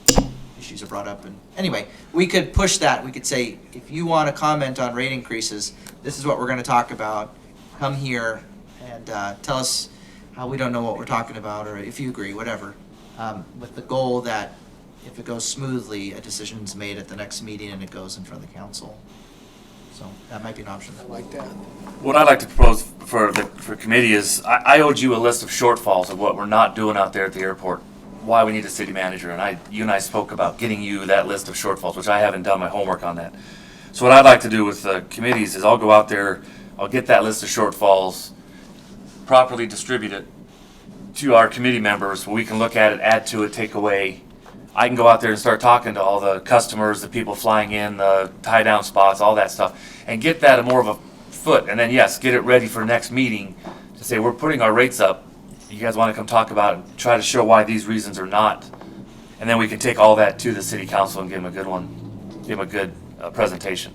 you issues are brought up. And anyway, we could push that. We could say, if you want to comment on rate increases, this is what we're going to talk about. Come here and tell us how we don't know what we're talking about, or if you agree, whatever. With the goal that if it goes smoothly, a decision's made at the next meeting and it goes in front of the council. So that might be an option. I like that. What I'd like to propose for committee is, I owed you a list of shortfalls of what we're not doing out there at the airport, why we need a city manager, and you and I spoke about getting you that list of shortfalls, which I haven't done my homework on that. So what I'd like to do with committees is I'll go out there, I'll get that list of shortfalls, properly distribute it to our committee members, where we can look at it, add to it, take away. I can go out there and start talking to all the customers, the people flying in, the tie-down spots, all that stuff, and get that more of a foot. And then, yes, get it ready for next meeting to say, we're putting our rates up. You guys want to come talk about it, and try to show why these reasons are not. And then we can take all that to the city council and give them a good one, give them a good presentation.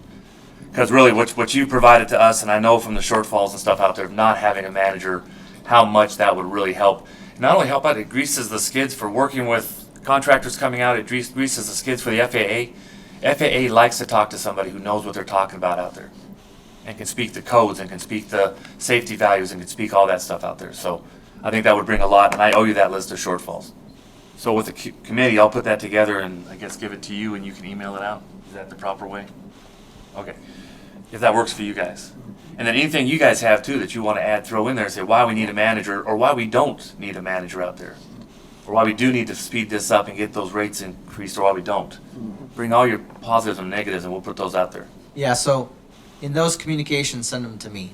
Because really, what you provided to us, and I know from the shortfalls and stuff out there, of not having a manager, how much that would really help. Not only help out, it greases the skids for working with contractors coming out, it greases the skids for the FAA. FAA likes to talk to somebody who knows what they're talking about out there and can speak the codes and can speak the safety values and can speak all that stuff out there. So I think that would bring a lot, and I owe you that list of shortfalls. So with the committee, I'll put that together and I guess give it to you and you can email it out. Is that the proper way? Okay. If that works for you guys. And then anything you guys have too that you want to add, throw in there and say why we need a manager or why we don't need a manager out there. Or why we do need to speed this up and get those rates increased, or why we don't. Bring all your positives and negatives, and we'll put those out there. Yeah, so in those communications, send them to me.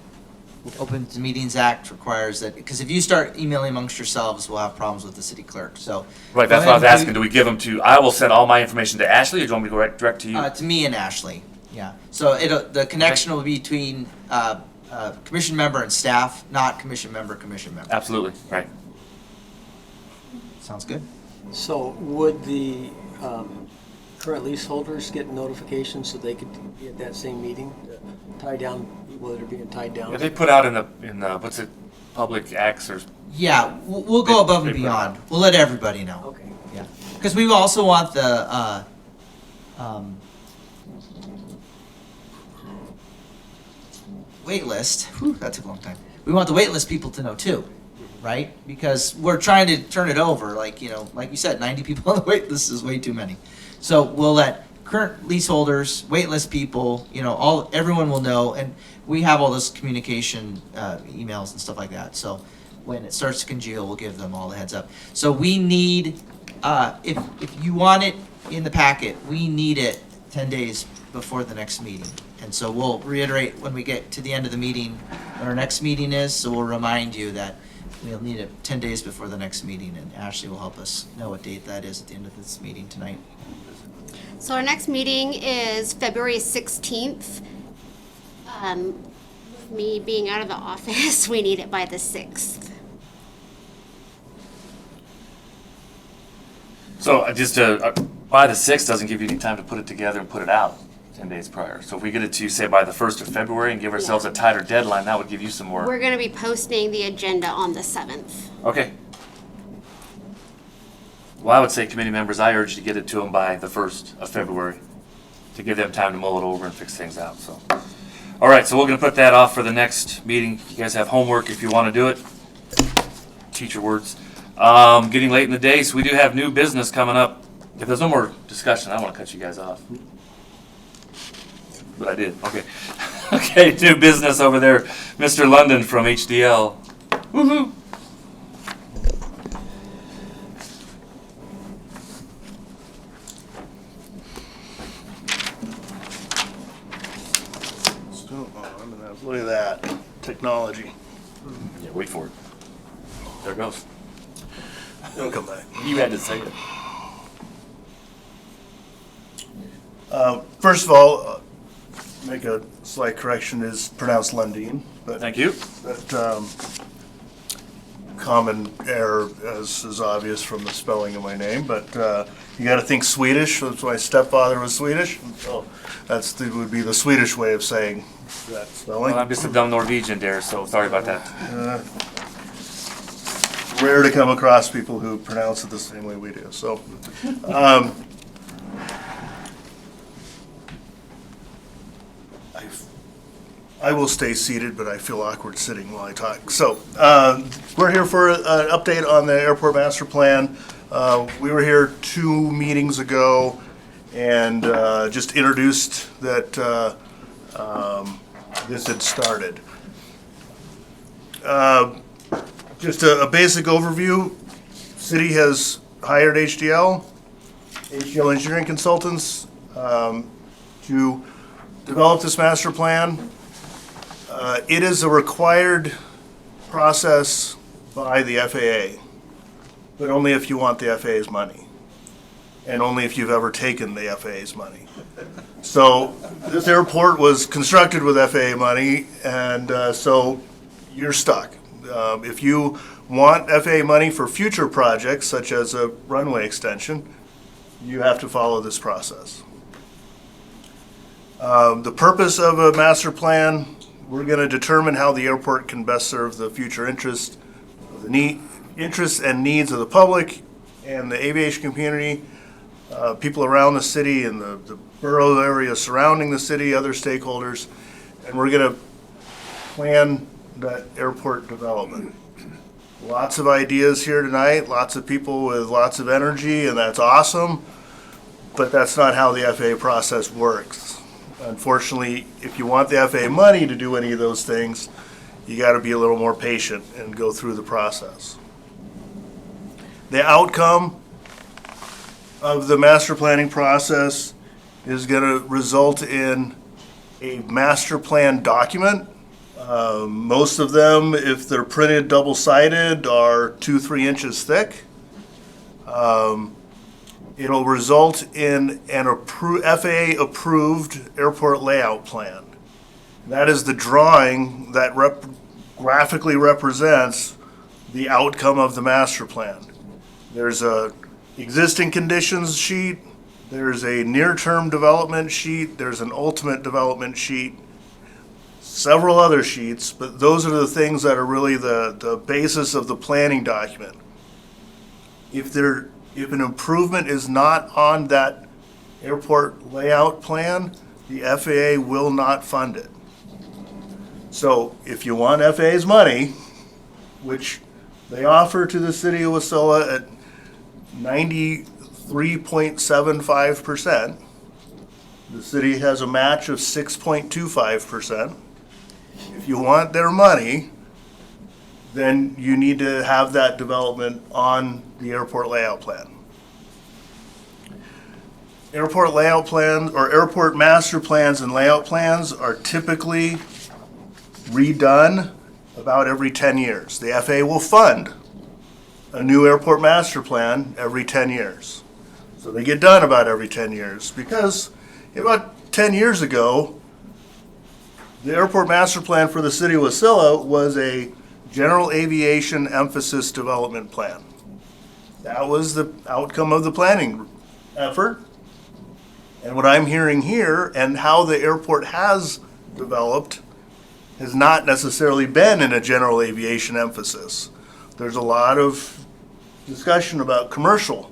Open to Meetings Act requires that, because if you start emailing amongst yourselves, we'll have problems with the city clerk, so. Right, that's what I was asking. Do we give them to, I will send all my information to Ashley, or do you want me to go direct to you? To me and Ashley, yeah. So the connection will be between commission member and staff, not commission member. Absolutely, right. Sounds good. So would the current leaseholders get notifications so they could be at that same meeting? Tie down people that are being tied down? Yeah, they put out in the what's it, public acts or, Yeah, we'll go above and beyond. We'll let everybody know. Okay. Yeah, because we also want the wait list. Whew, that took a long time. We want the wait list people to know too, right? Because we're trying to turn it over. Like you said, 90 people on the wait list is way too many. So we'll let current leaseholders, wait list people, everyone will know, and we have all this communication, emails and stuff like that. So when it starts to congeal, we'll give them all the heads up. So we need, if you want it in the packet, we need it 10 days before the next meeting. And so we'll reiterate when we get to the end of the meeting, when our next meeting is, so we'll remind you that we'll need it 10 days before the next meeting, and Ashley will help us know what date that is at the end of this meeting tonight. So our next meeting is February 16th. With me being out of the office, we need it by the 6th. so just by the 6th doesn't give you any time to put it together and put it out 10 days prior. So if we get it to you, say, by the 1st of February and give ourselves a tighter deadline, that would give you some more. We're gonna be posting the agenda on the 7th. Okay. Well, I would say committee members, I urge you to get it to them by the 1st of February to give them time to mull it over and fix things out, so. All right, so we're gonna put that off for the next meeting. You guys have homework if you wanna do it. Teacher words. Getting late in the day, so we do have new business coming up. If there's no more discussion, I don't wanna cut you guys off. But I did, okay. Okay, new business over there. Mr. London from HDL. Woohoo! Still on, and look at that technology. Yeah, wait for it. There it goes. It'll come back. You had to say it. First of all, make a slight correction. Is pronounced Lundin, but Thank you. that common error as is obvious from the spelling of my name. But you got to think Swedish. That's why my stepfather was Swedish. So would be the Swedish way of saying that spelling. Well, I'm just a dumb Norwegian there, so sorry about that. Rare to come across people who pronounce it the same way we do. So, I will stay seated, but I feel awkward sitting while I talk. So, we're here for an update on the airport master plan. We were here 2 meetings ago and just introduced that this had started. Just a basic overview. City has hired HDL engineering consultants, to develop this master plan. It is a required process by the FAA, but only if you want the FAA's money, and only if you've ever taken the FAA's money. So this airport was constructed with FAA money, and so you're stuck. If you want FAA money for future projects, such as a runway extension, you have to follow this process. The purpose of a master plan, we're going to determine how the airport can best serve the future interests and needs of the public and the aviation community, people around the city and the borough area surrounding the city, other stakeholders, and we're going to plan that airport development. Lots of ideas here tonight, lots of people with lots of energy, and that's awesome, but that's not how the FAA process works. Unfortunately, if you want the FAA money to do any of those things, you got to be a little more patient and go through the process. The outcome of the master planning process is going to result in a master plan document. Most of them, if they're printed double-sided, are 2-3 inches thick. It'll result in an FAA-approved airport layout plan. That is the drawing that graphically represents the outcome of the master plan. There's a existing conditions sheet, there's a near-term development sheet, there's an ultimate development sheet, several other sheets, but those are the things that are really the basis of the planning document. If an improvement is not on that airport layout plan, the FAA will not fund it. So if you want FAA's money, which they offer to the city of Wasilla at 93.75%, the city has a match of 6.25%. If you want their money, then you need to have that development on the airport layout plan. Airport layout plans or airport master plans and layout plans are typically redone about every 10 years. The FAA will fund a new airport master plan every 10 years. So they get done about every 10 years because about 10 years ago, the airport master plan for the city of Wasilla was a general aviation emphasis development plan. That was the outcome of the planning effort. And what I'm hearing here and how the airport has developed has not necessarily been in a general aviation emphasis. There's a lot of discussion about commercial.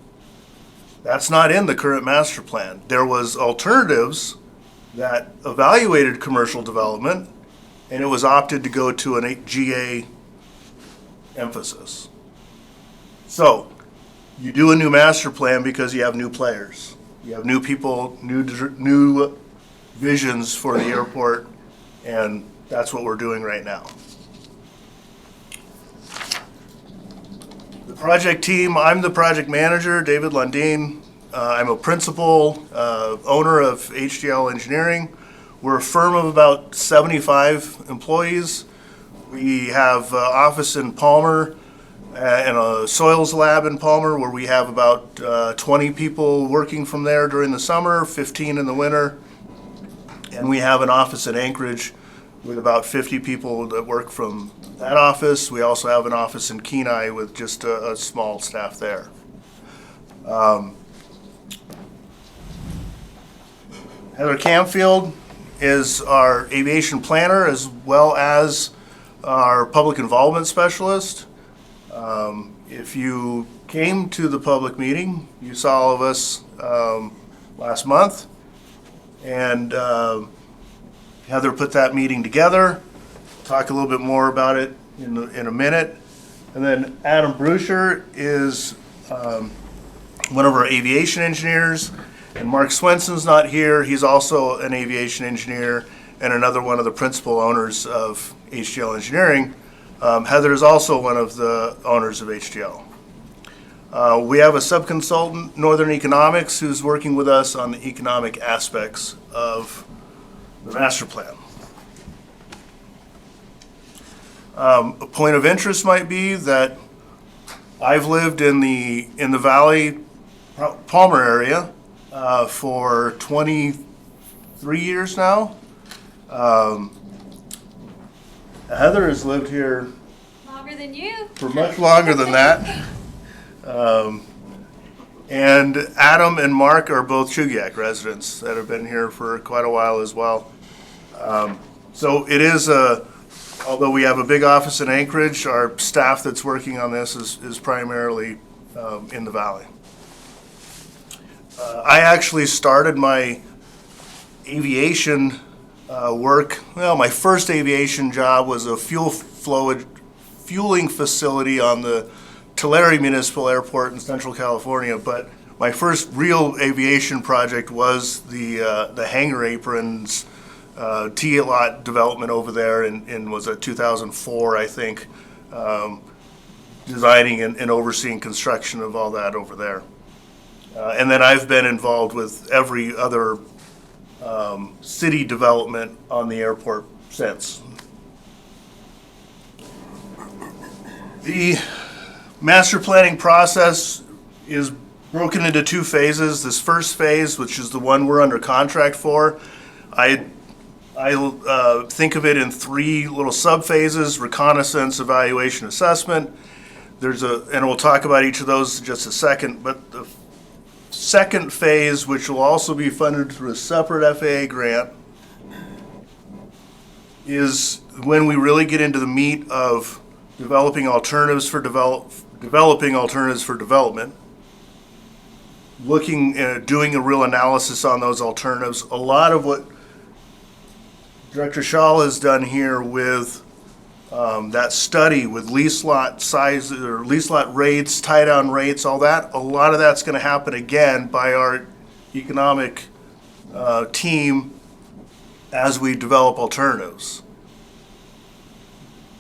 That's not in the current master plan. There was alternatives that evaluated commercial development, and it was opted to go to an GA emphasis. So, you do a new master plan because you have new players. You have new people, new visions for the airport, and that's what we're doing right now. The project team, I'm the project manager, David Lundeen. I'm a principal, owner of HDL Engineering. We're a firm of about 75 employees. We have an office in Palmer and a soils lab in Palmer where we have about 20 people working from there during the summer, 15 in the winter. And we have an office in Anchorage with about 50 people that work from that office. We also have an office in Kenai with just a small staff there. Heather Camfield is our aviation planner as well as our public involvement specialist. If you came to the public meeting, you saw all of us last month. And Heather put that meeting together. Talk a little bit more about it in a minute. And then Adam Bruscher is one of our aviation engineers, and Mark Swenson's not here. He's also an aviation engineer and another one of the principal owners of HGL Engineering. Heather is also one of the owners of HGL. We have a subconsultant, Northern Economics, who's working with us on the economic aspects of the master plan. A point of interest might be that I've lived in the Valley, Palmer area for 23 years now. Heather has lived here Longer than you. for much longer than that. And Adam and Mark are both Chugiak residents that have been here for quite a while as well. So it is although we have a big office in Anchorage, our staff that's working on this is primarily in the Valley. I actually started my aviation work, well, my first aviation job was a fueling facility on the Tulare Municipal Airport in Central California, but my first real aviation project was the hangar aprons T-lot development over there in was it 2004, I think, designing and overseeing construction of all that over there. And then I've been involved with every other city development on the airport since. The master planning process is broken into two phases. This first phase, which is the one we're under contract for, I think of it in three little sub-phases: reconnaissance, evaluation, assessment. And we'll talk about each of those in just a second, but the second phase, which will also be funded through a separate FAA grant, is when we really get into the meat of developing alternatives for development, looking at doing a real analysis on those alternatives. A lot of what Director Schaal has done here with that study with lease lot sizes or lease lot rates, tie down rates, all that, a lot of that's going to happen again by our economic team as we develop alternatives.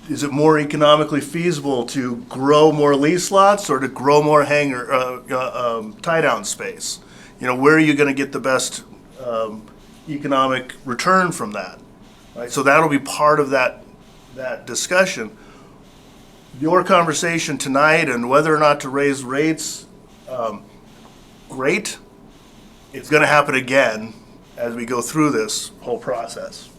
Is it more economically feasible to grow more lease lots or to grow more hangar tie down space? You know, where are you going to get the best economic return from that? Right, so that'll be part of that discussion. Your conversation tonight and whether or not to raise rates, great. It's going to happen again as we go through this whole process.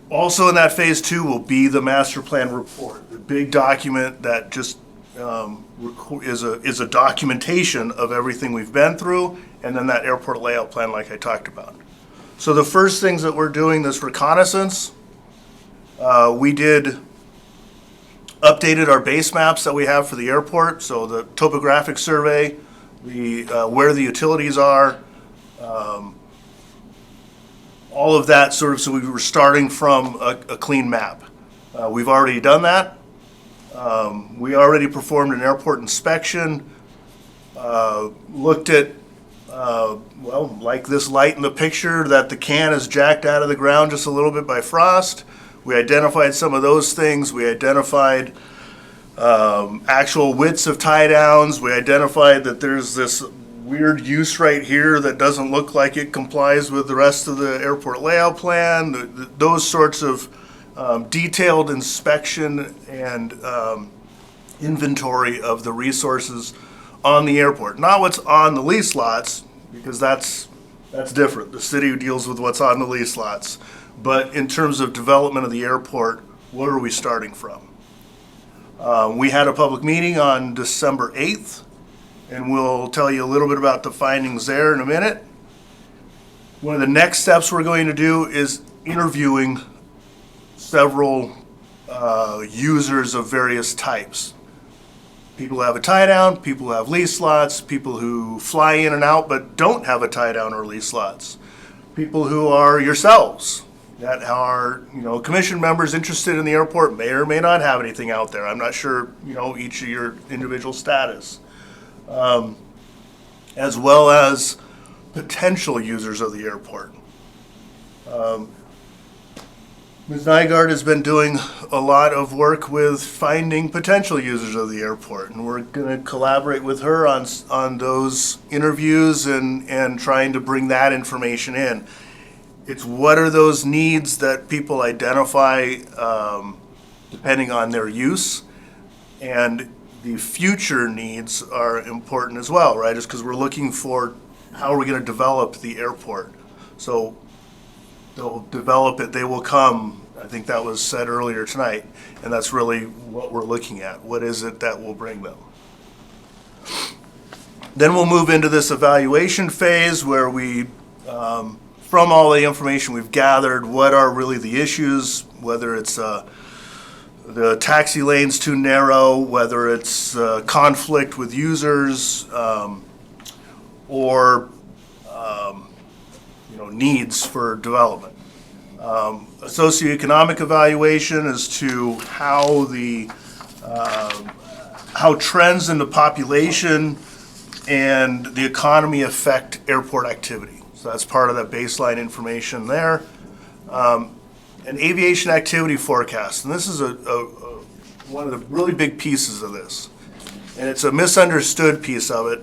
Also in that phase two will be the master plan report, the big document that just is a documentation of everything we've been through, and then that airport layout plan like I talked about. So the first things that we're doing, this reconnaissance, we updated our base maps that we have for the airport, so the topographic survey, where the utilities are, all of that sort of, so we were starting from a clean map. We've already done that. We already performed an airport inspection, looked at, well, like this light in the picture, that the can is jacked out of the ground just a little bit by frost. We identified some of those things. We identified actual widths of tie downs. We identified that there's this weird use right here that doesn't look like it complies with the rest of the airport layout plan. Those sorts of detailed inspection and inventory of the resources on the airport. Not what's on the lease lots, because that's different. The city deals with what's on the lease lots. But in terms of development of the airport, where are we starting from? We had a public meeting on December 8th, and we'll tell you a little bit about the findings there in a minute. One of the next steps we're going to do is interviewing several users of various types. People who have a tie down, people who have lease lots, people who fly in and out but don't have a tie down or lease lots. people who are yourselves, that are, commission members interested in the airport, may or may not have anything out there. I'm not sure, each of your individual status. As well as potential users of the airport. Ms. Nygaard has been doing a lot of work with finding potential users of the airport, and we're going to collaborate with her on those interviews and trying to bring that information in. It's what are those needs that people identify depending on their use, and the future needs are important as well, right? Just because we're looking for how are we going to develop the airport. So they'll develop it, they will come. I think that was said earlier tonight, and that's really what we're looking at. What is it that will bring them? Then we'll move into this evaluation phase where we, from all the information we've gathered, what are really the issues, whether it's the taxi lane's too narrow, whether it's conflict with users, or needs for development. A socioeconomic evaluation as to how how trends in the population and the economy affect airport activity. So that's part of that baseline information there. An aviation activity forecast, and this is one of the really big pieces of this, and it's a misunderstood piece of it.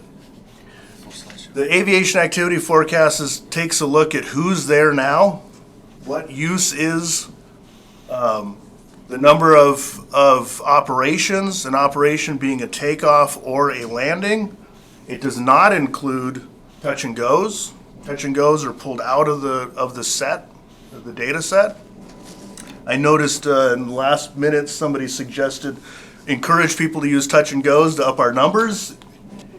The aviation activity forecast takes a look at who's there now, what use is, the number of operations, an operation being a takeoff or a landing. It does not include touch and goes. Touch and goes are pulled out of the set, of the data set. I noticed in the last minute somebody suggested encourage people to use touch and goes to up our numbers.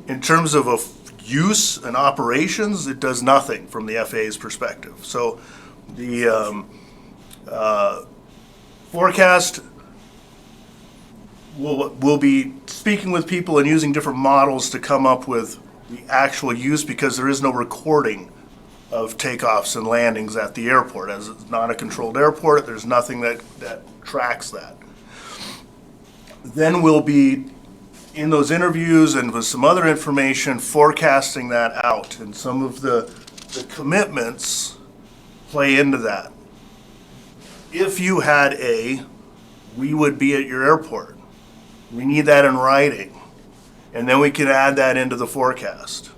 In terms of a use and operations, it does nothing from the FAA's perspective. So the forecast will be speaking with people and using different models to come up with the actual use, because there is no recording of takeoffs and landings at the airport. As it's not a controlled airport, there's nothing that tracks that. Then we'll be in those interviews and with some other information forecasting that out, and some of the commitments play into that. If you had we would be at your airport. We need that in writing, and then we can add that into the forecast.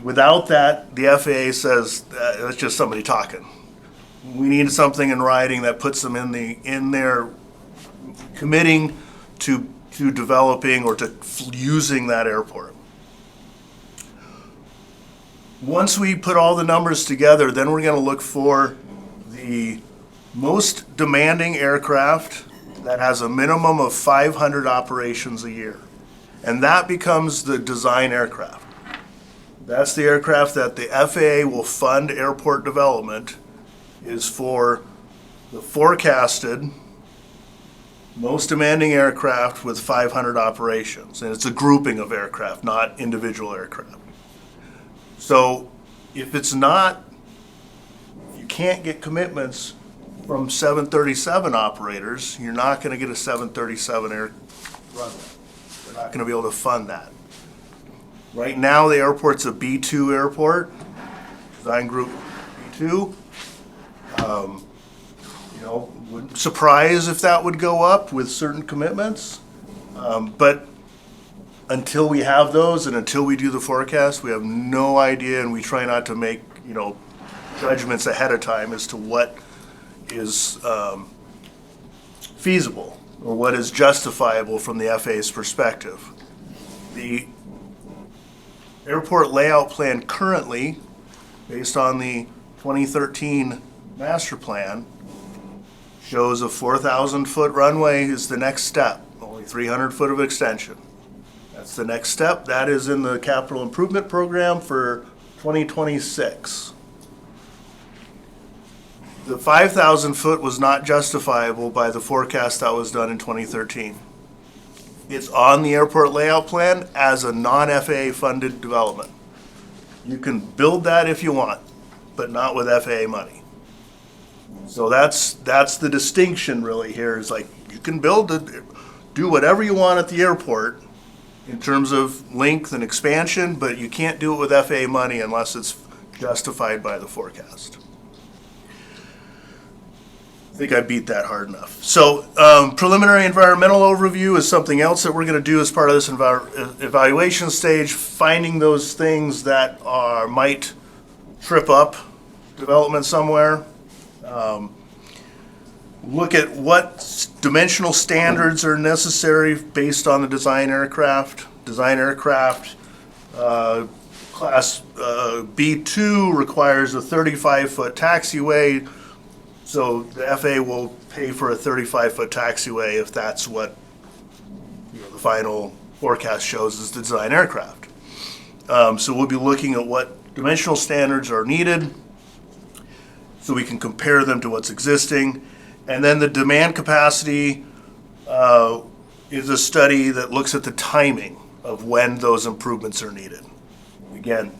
Without that, the FAA says that's just somebody talking. We need something in writing that puts them in their committing to developing or to using that airport. Once we put all the numbers together, then we're going to look for the most demanding aircraft that has a minimum of 500 operations a year. And that becomes the design aircraft. That's the aircraft that the FAA will fund airport development, is for the forecasted most demanding aircraft with 500 operations. And it's a grouping of aircraft, not individual aircraft. So if it's not, you can't get commitments from 737 operators, you're not going to get a 737 air runway. They're not going to be able to fund that. Right now, the airport's a B2 airport, design group B2. Wouldn't surprise if that would go up with certain commitments. But until we have those and until we do the forecast, we have no idea, and we try not to make, judgments ahead of time as to what is feasible or what is justifiable from the FAA's perspective. The airport layout plan currently, based on the 2013 master plan, shows a 4,000-foot runway is the next step, only 300 foot of extension. That's the next step. That is in the capital improvement program for 2026. The 5,000 foot was not justifiable by the forecast that was done in 2013. It's on the airport layout plan as a non-FAA funded development. You can build that if you want. but not with FAA money. So that's the distinction really here, is like, you can do whatever you want at the airport in terms of length and expansion, but you can't do it with FAA money unless it's justified by the forecast. I think I beat that hard enough. So preliminary environmental overview is something else that we're going to do as part of this evaluation stage, finding those things that might trip up development somewhere. Look at what dimensional standards are necessary based on the design aircraft. Design aircraft class B2 requires a 35-foot taxiway. So the FAA will pay for a 35-foot taxiway if that's what the final forecast shows as the design aircraft. So we'll be looking at what dimensional standards are needed so we can compare them to what's existing. And then the demand capacity is a study that looks at the timing of when those improvements are needed. Again,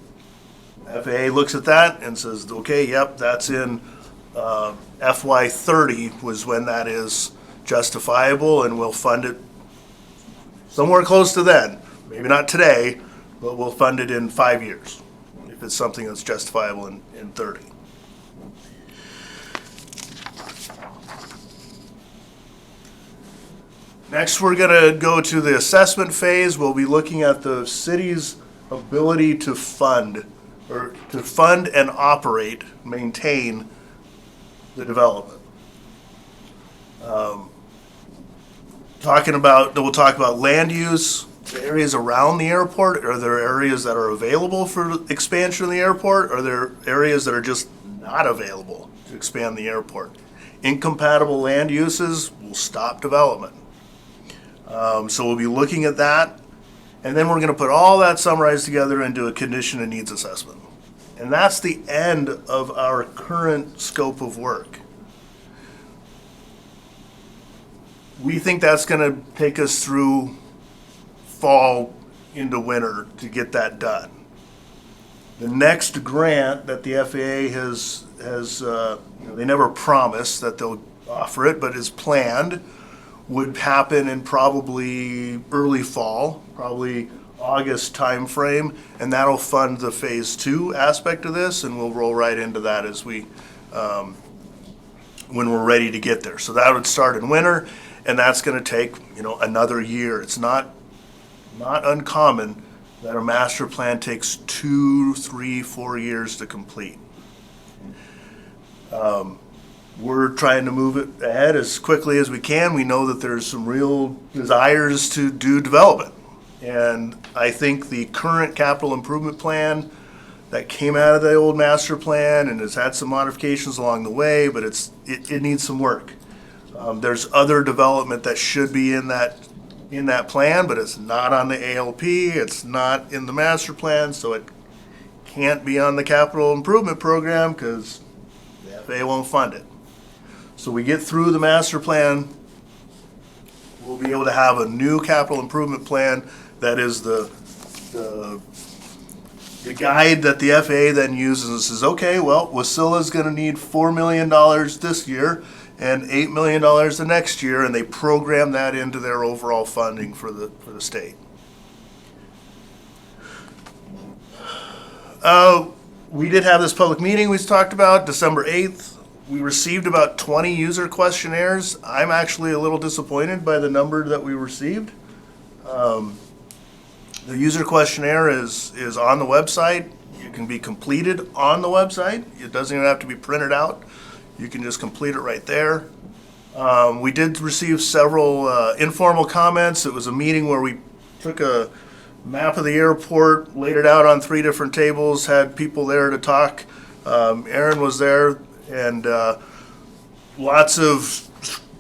FAA looks at that and says, okay, yep, that's in FY30 was when that is justifiable, and we'll fund it somewhere close to then. Maybe not today, but we'll fund it in 5 years if it's something that's justifiable in 30. Next, we're going to go to the assessment phase. We'll be looking at the city's ability to fund and operate, maintain the development. We'll talk about land use, the areas around the airport. Are there areas that are available for expansion of the airport? Are there areas that are just not available to expand the airport? Incompatible land uses will stop development. So we'll be looking at that, and then we're going to put all that summarized together into a condition and needs assessment. And that's the end of our current scope of work. We think that's going to take us through fall into winter to get that done. The next grant that the FAA has they never promised that they'll offer it, but is planned, would happen in probably early fall, probably August timeframe, and that'll fund the phase 2 aspect of this, and we'll roll right into that as we when we're ready to get there. So that would start in winter, and that's going to take another year. It's not uncommon that a master plan takes 2, 3, 4 years to complete. We're trying to move it ahead as quickly as we can. We know that there's some real desires to do development. And I think the current capital improvement plan that came out of the old master plan and has had some modifications along the way, but it needs some work. There's other development that should be in that plan, but it's not on the ALP, it's not in the master plan, so it can't be on the capital improvement program because the FAA won't fund it. So we get through the master plan, we'll be able to have a new capital improvement plan that is the guide that the FAA then uses and says, okay, well, Wasilla's going to need $4 million this year and $8 million the next year, and they program that into their overall funding for the state. We did have this public meeting we talked about, December 8th. We received about 20 user questionnaires. I'm actually a little disappointed by the number that we received. The user questionnaire is on the website. It can be completed on the website. It doesn't even have to be printed out. You can just complete it right there. We did receive several informal comments. It was a meeting where we took a map of the airport, laid it out on 3 different tables, had people there to talk. Aaron was there, and lots of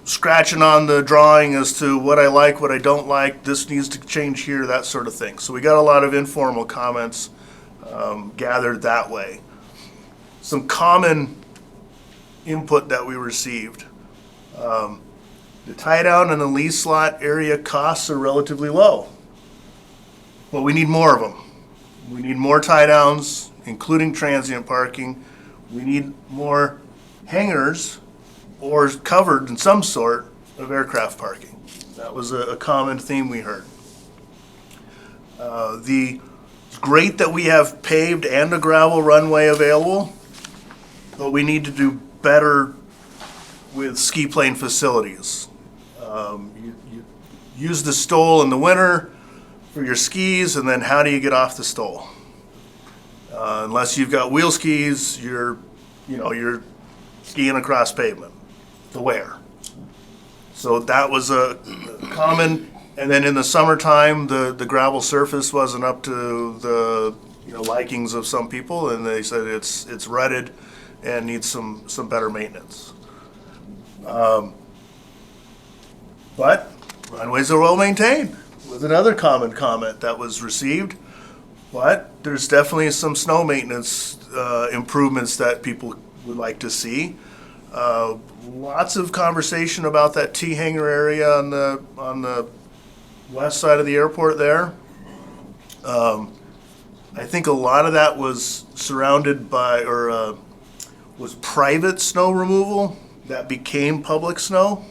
scratching on the drawing as to what I like, what I don't like, this needs to change here, that sort of thing. So we got a lot of informal comments gathered that way. Some common input that we received. The tie down and the lease slot area costs are relatively low, but we need more of them. We need more tie downs, including transient parking. We need more hangars or covered in some sort of aircraft parking. That was a common theme we heard. It's great that we have paved and a gravel runway available, but we need to do better with ski plane facilities. You use the stole in the winter for your skis, and then how do you get off the stole? Unless you've got wheel skis, you're skiing across pavement to where? So that was a common, and then in the summertime, the gravel surface wasn't up to the likings of some people, and they said it's rutted and needs some better maintenance. But runways are well maintained was another common comment that was received. But there's definitely some snow maintenance improvements that people would like to see. Lots of conversation about that T-hangar area on the west side of the airport there. I think a lot of that was surrounded by, or was private snow removal that became public snow.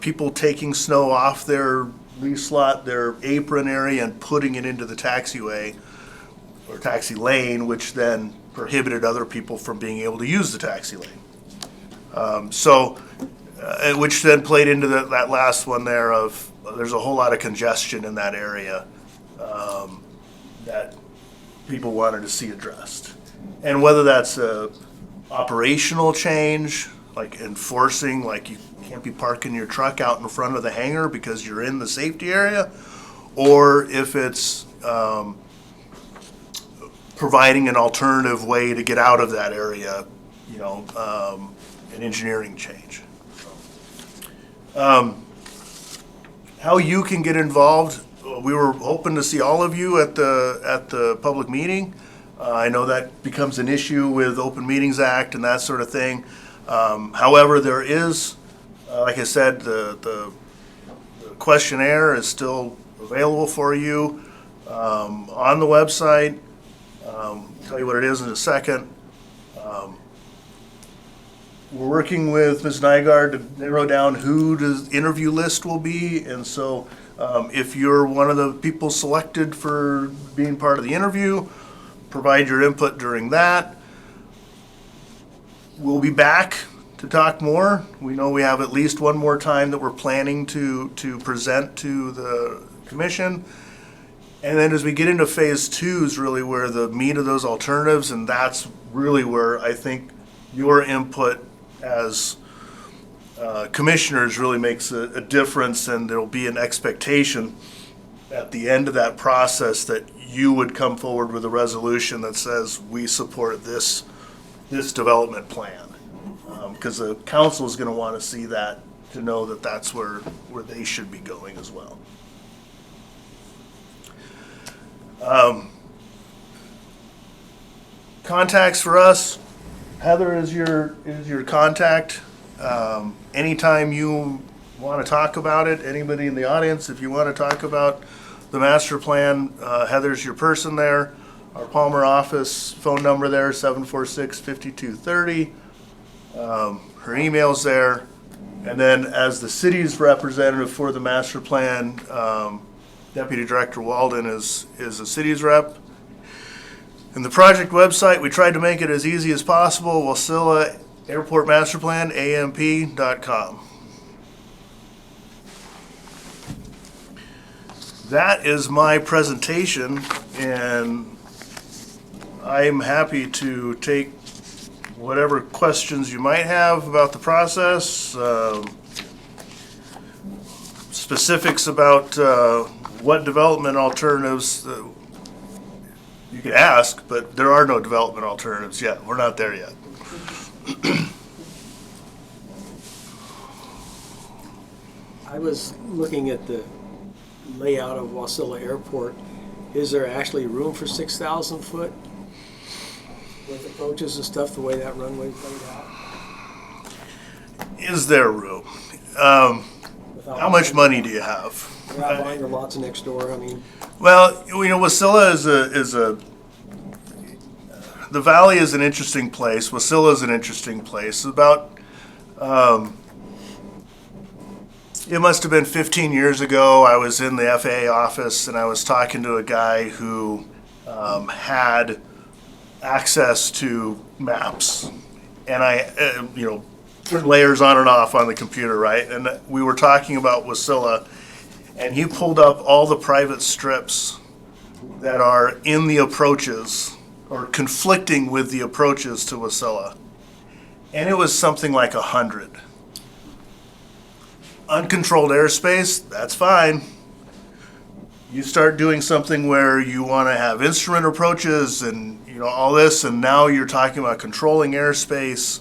People taking snow off their lease lot, their apron area, and putting it into the taxiway or taxi lane, which then prohibited other people from being able to use the taxi lane. Which then played into that last one there of there's a whole lot of congestion in that area that people wanted to see addressed. And whether that's a operational change, like enforcing, like you can't be parking your truck out in front of the hangar because you're in the safety area, or if it's providing an alternative way to get out of that area, an engineering change. How you can get involved, we were hoping to see all of you at the public meeting. I know that becomes an issue with Open Meetings Act and that sort of thing. However, there is, like I said, the questionnaire is still available for you on the website. I'll tell you what it is in a second. We're working with Ms. Nygaard to narrow down who the interview list will be, and so if you're one of the people selected for being part of the interview, provide your input during that. We'll be back to talk more. We know we have at least one more time that we're planning to present to the commission. And then as we get into phase 2 is really where the meat of those alternatives, and that's really where I think your input as commissioners really makes a difference, and there'll be an expectation at the end of that process that you would come forward with a resolution that says we support this development plan. Because the council is going to want to see that to know that that's where they should be going as well. Contacts for us, Heather is your contact. Anytime you want to talk about it, anybody in the audience, if you want to talk about the master plan, Heather's your person there. Our Palmer office phone number there, 746-5230. Her email's there. And then as the city's representative for the master plan, Deputy Director Walden is the city's rep. And the project website, we tried to make it as easy as possible, Wasilla Airport Master Plan, amp.com. That is my presentation, and I'm happy to take whatever questions you might have about the process, specifics about what development alternatives you could ask, but there are no development alternatives yet. We're not there yet. I was looking at the layout of Wasilla Airport. Is there actually room for 6,000 foot with approaches and stuff, the way that runway played out? Is there room? How much money do you have? Without buying the lots next door, I mean. Well, Wasilla is the Valley is an interesting place. Wasilla is an interesting place. It must have been 15 years ago. I was in the FAA office and I was talking to a guy who had access to maps, and turn layers on and off on the computer, right? And we were talking about Wasilla, and he pulled up all the private strips that are in the approaches or conflicting with the approaches to Wasilla. And it was something like 100. Uncontrolled airspace, that's fine. You start doing something where you want to have instrument approaches and all this, and now you're talking about controlling airspace,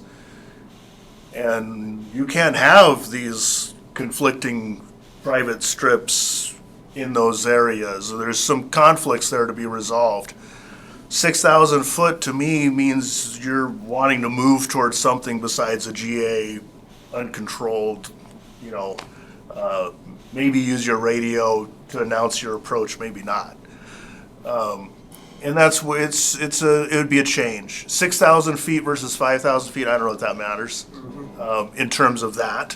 and you can't have these conflicting private strips in those areas. There's some conflicts there to be resolved. 6,000 foot to me means you're wanting to move towards something besides a GA uncontrolled, maybe use your radio to announce your approach, maybe not. And that's where it would be a change. 6,000 feet versus 5,000 feet, I don't know if that matters in terms of that.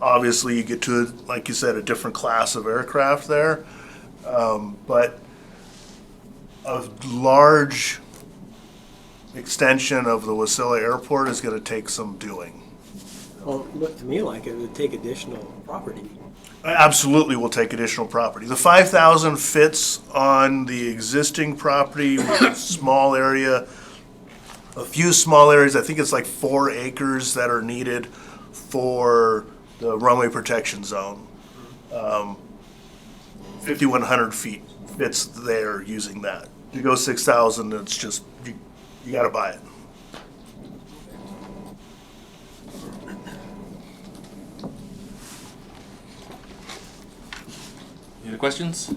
Obviously, you get to, like you said, a different class of aircraft there. But a large extension of the Wasilla Airport is going to take some doing. Well, it looked to me like it would take additional property. Absolutely will take additional property. The 5,000 fits on the existing property with a small area, a few small areas. I think it's like 4 acres that are needed for the runway protection zone. 5,100 feet fits there using that. To go 6,000, it's just, you got to buy it. Any other questions?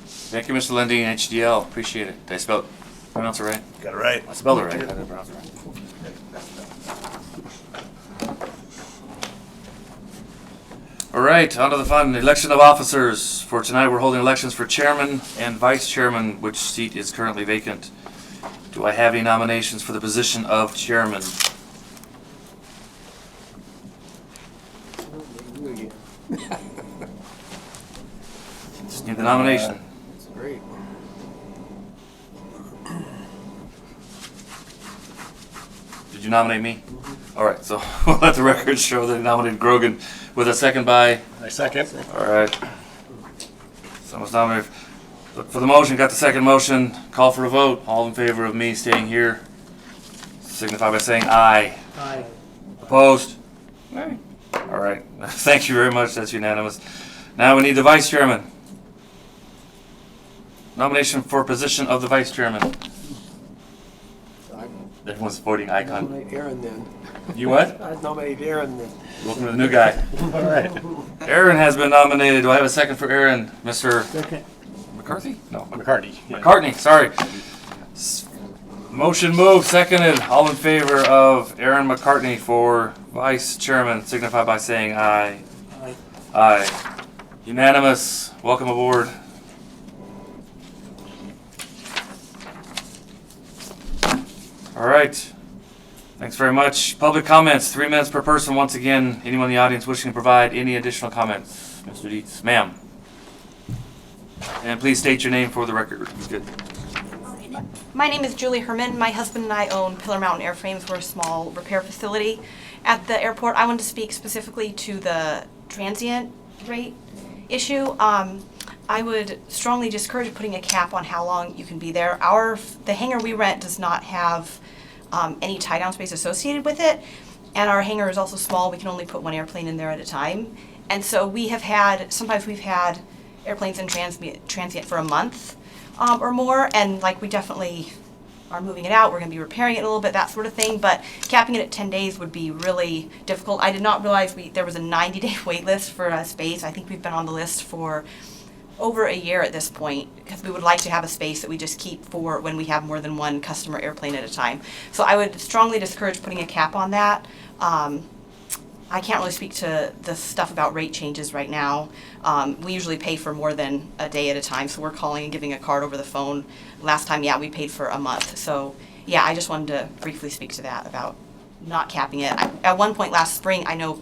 Thank you, Mr. Lundy, HDL. Appreciate it. Did I pronounce it right? Got it right. I spelled it right. I didn't pronounce it right. All right, on to the fun. Election of officers. For tonight, we're holding elections for chairman and vice chairman, which seat is currently vacant. Do I have any nominations for the position of chairman? Just need the nomination. That's great. Did you nominate me? All right, so we'll let the record show that I nominated Grogan with a second by. I second. All right. Someone's nominated. Look for the motion. Got the second motion. Call for a vote. All in favor of me staying here, signify by saying aye. Aye. Opposed? Aye. All right. Thank you very much. That's unanimous. Now we need the vice chairman. Nomination for position of the vice chairman. Everyone's voting I'd icon. nominate Aaron then. You what? I'd nominate Aaron then. Welcome to the new guy. All right. Aaron has been nominated. Do I have a second for Aaron? Mr. Second. McCarthy? No. McCarty. Yeah. McCartney, sorry. Motion moved, seconded. All in favor of Aaron McCartney for vice chairman, signify by saying aye. Aye. Aye. Unanimous. Welcome aboard. All right. Thanks very much. Public comments, 3 minutes per person. Once again, anyone in the audience wishing to provide any additional comments? Mr. Dietz, ma'am. And please state your name for the record. Good. My name is Julie Herman. My husband and I own Pillar Mountain Airframes. We're a small repair facility at the airport. I want to speak specifically to the transient rate issue. I would strongly discourage putting a cap on how long you can be there. The hangar we rent does not have any tie-down space associated with it, and our hangar is also small. We can only put 1 airplane in there at a time, and so sometimes we've had airplanes in transient for a month or more, and we definitely are moving it out. We're going to be repairing it a little bit, that sort of thing, but capping it at 10 days would be really difficult. I did not realize there was a 90-day wait list for a space. I think we've been on the list for over a year at this point, because we would like to have a space that we just keep for when we have more than 1 customer airplane at a time. So I would strongly discourage putting a cap on that. I can't really speak to the stuff about rate changes right now. We usually pay for more than a day at a time, so we're calling and giving a card over the phone. Last time, we paid for a month. So yeah, I just wanted to briefly speak to that about not capping it. At one point last spring, I know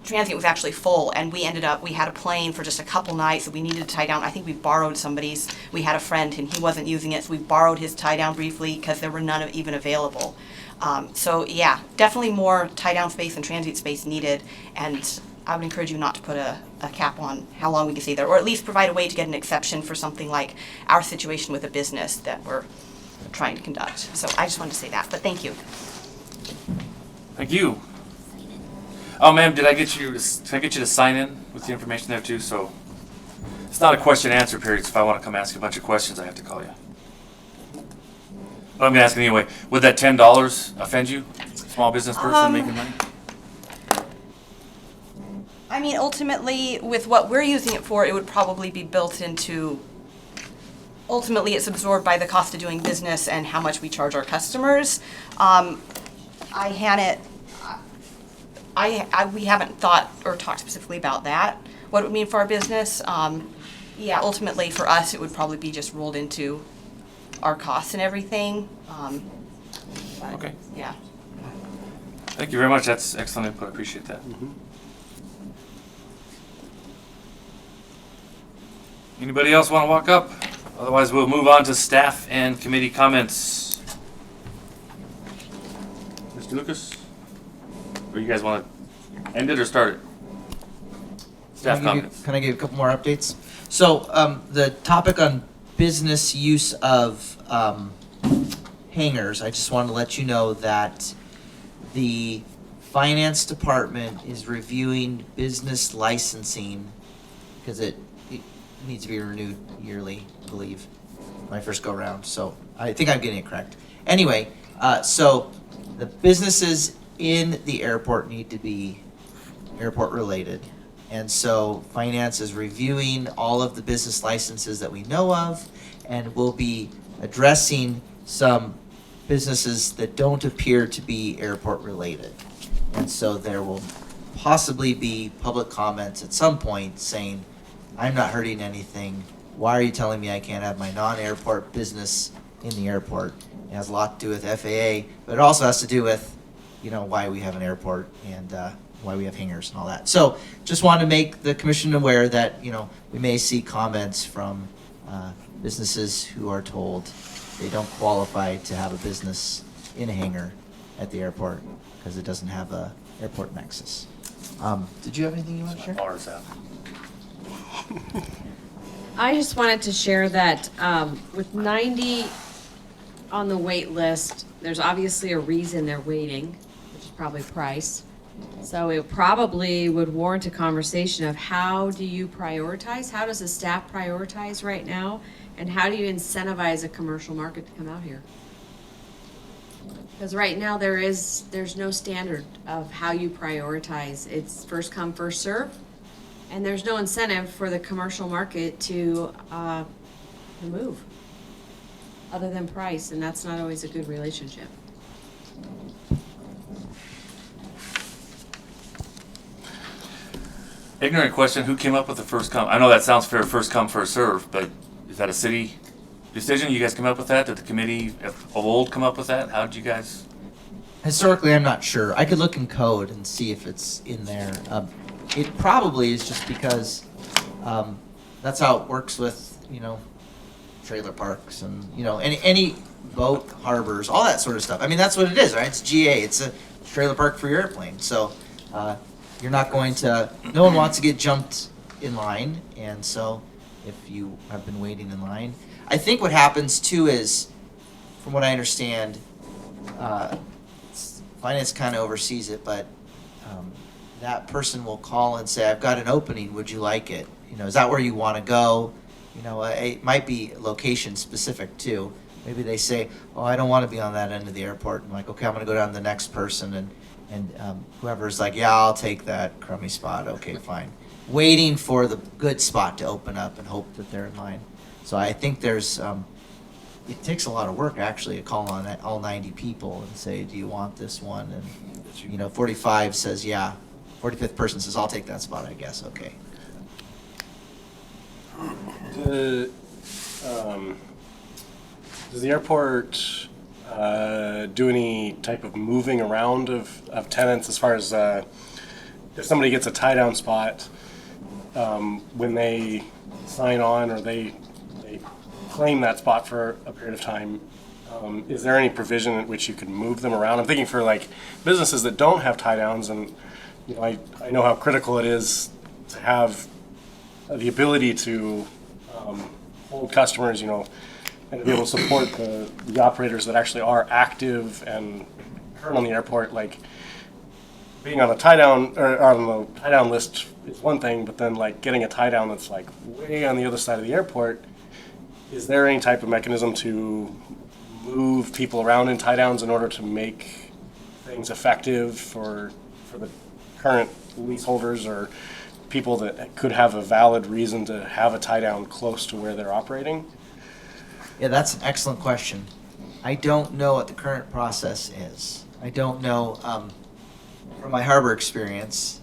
transient was actually full, and we had a plane for just a couple nights that we needed to tie down. I think we borrowed somebody's. We had a friend and he wasn't using it, so we borrowed his tie down briefly because there were none even available. So yeah, definitely more tie down space and transient space needed, and I would encourage you not to put a cap on how long we can stay there, or at least provide a way to get an exception for something like our situation with a business that we're trying to conduct. So I just wanted to say that, but thank you. Thank you. Oh, ma'am, did I get you to sign in with the information there too? So it's not a question and answer period. So if I want to come ask you a bunch of questions, I have to call you. But I'm gonna ask anyway. Would that $10 offend you, small business person making money? I mean, ultimately, with what we're using it for, it would probably be built into, ultimately, it's absorbed by the cost of doing business and how much we charge our customers. We haven't thought or talked specifically about that, what it would mean for our business. Yeah, ultimately, for us, it would probably be just rolled into our costs and everything. But, Okay. yeah. Thank you very much. That's excellent input. I appreciate that. Anybody else want to walk up? Otherwise, we'll move on to staff and committee comments. Mr. Lucas? Or you guys want to end it or start it? Staff comments. Can I give you a couple more updates? So the topic on business use of hangars, I just wanted to let you know that the finance department is reviewing business licensing because it needs to be renewed yearly, I believe, when I first go around. So I think I'm getting it correct. Anyway, so the businesses in the airport need to be airport related. And so finance is reviewing all of the business licenses that we know of, and we'll be addressing some businesses that don't appear to be airport related. And so there will possibly be public comments at some point saying, I'm not hurting anything. Why are you telling me I can't have my non-airport business in the airport? It has a lot to do with FAA, but it also has to do with, why we have an airport and why we have hangars and all that. So just wanted to make the commission aware that, we may see comments from businesses who are told they don't qualify to have a business in a hangar at the airport because it doesn't have a airport nexus. Did you have anything you want to share? Ours out. I just wanted to share that with 90 on the wait list, there's obviously a reason they're waiting, which is probably price. So it probably would warrant a conversation of how do you prioritize? How does the staff prioritize right now? And how do you incentivize a commercial market to come out here? Because right now there's no standard of how you prioritize. It's first come, first serve. And there's no incentive for the commercial market to move other than price, and that's not always a good relationship. Ignorant question, who came up with the first come? I know that sounds fair, first come, first serve, but is that a city decision? You guys come up with that? Did the committee of old come up with that? How did you guys? Historically, I'm not sure. I could look in code and see if it's in there. It probably is just because that's how it works with, trailer parks and, any boat harbors, all that sort of stuff. I mean, that's what it is, right? It's GA. It's a trailer park for your airplane. So you're not going to, no one wants to get jumped in line. And so if you have been waiting in line, I think what happens too is, from what I understand, finance kind of oversees it, but that person will call and say, I've got an opening, would you like it? Is that where you want to go? It might be location specific too. Maybe they say, oh, I don't want to be on that end of the airport. I'm like, okay, I'm going to go down to the next person, and whoever's like, yeah, I'll take that crummy spot. Okay, fine. Waiting for the good spot to open up and hope that they're in line. So I think there's, it takes a lot of work actually to call on all 90 people and say, do you want this one? And 45 says, yeah. 45th person says, I'll take that spot, I guess. Okay. Does the airport do any type of moving around of tenants as far as if somebody gets a tie-down spot, when they sign on or they claim that spot for a period of time, is there any provision in which you could move them around? I'm thinking for like businesses that don't have tie-downs, and you know, I know how critical it is to have the ability to hold customers, you know, and to be able to support the operators that actually are active and current on the airport. Like being on a tie-down or on the tie-down list is one thing, but then like getting a tie-down that's like way on the other side of the airport. Is there any type of mechanism to move people around in tie-downs in order to make things effective for the current leaseholders or people that could have a valid reason to have a tie-down close to where they're operating? Yeah, that's an excellent question. I don't know what the current process is. I don't know, from my harbor experience,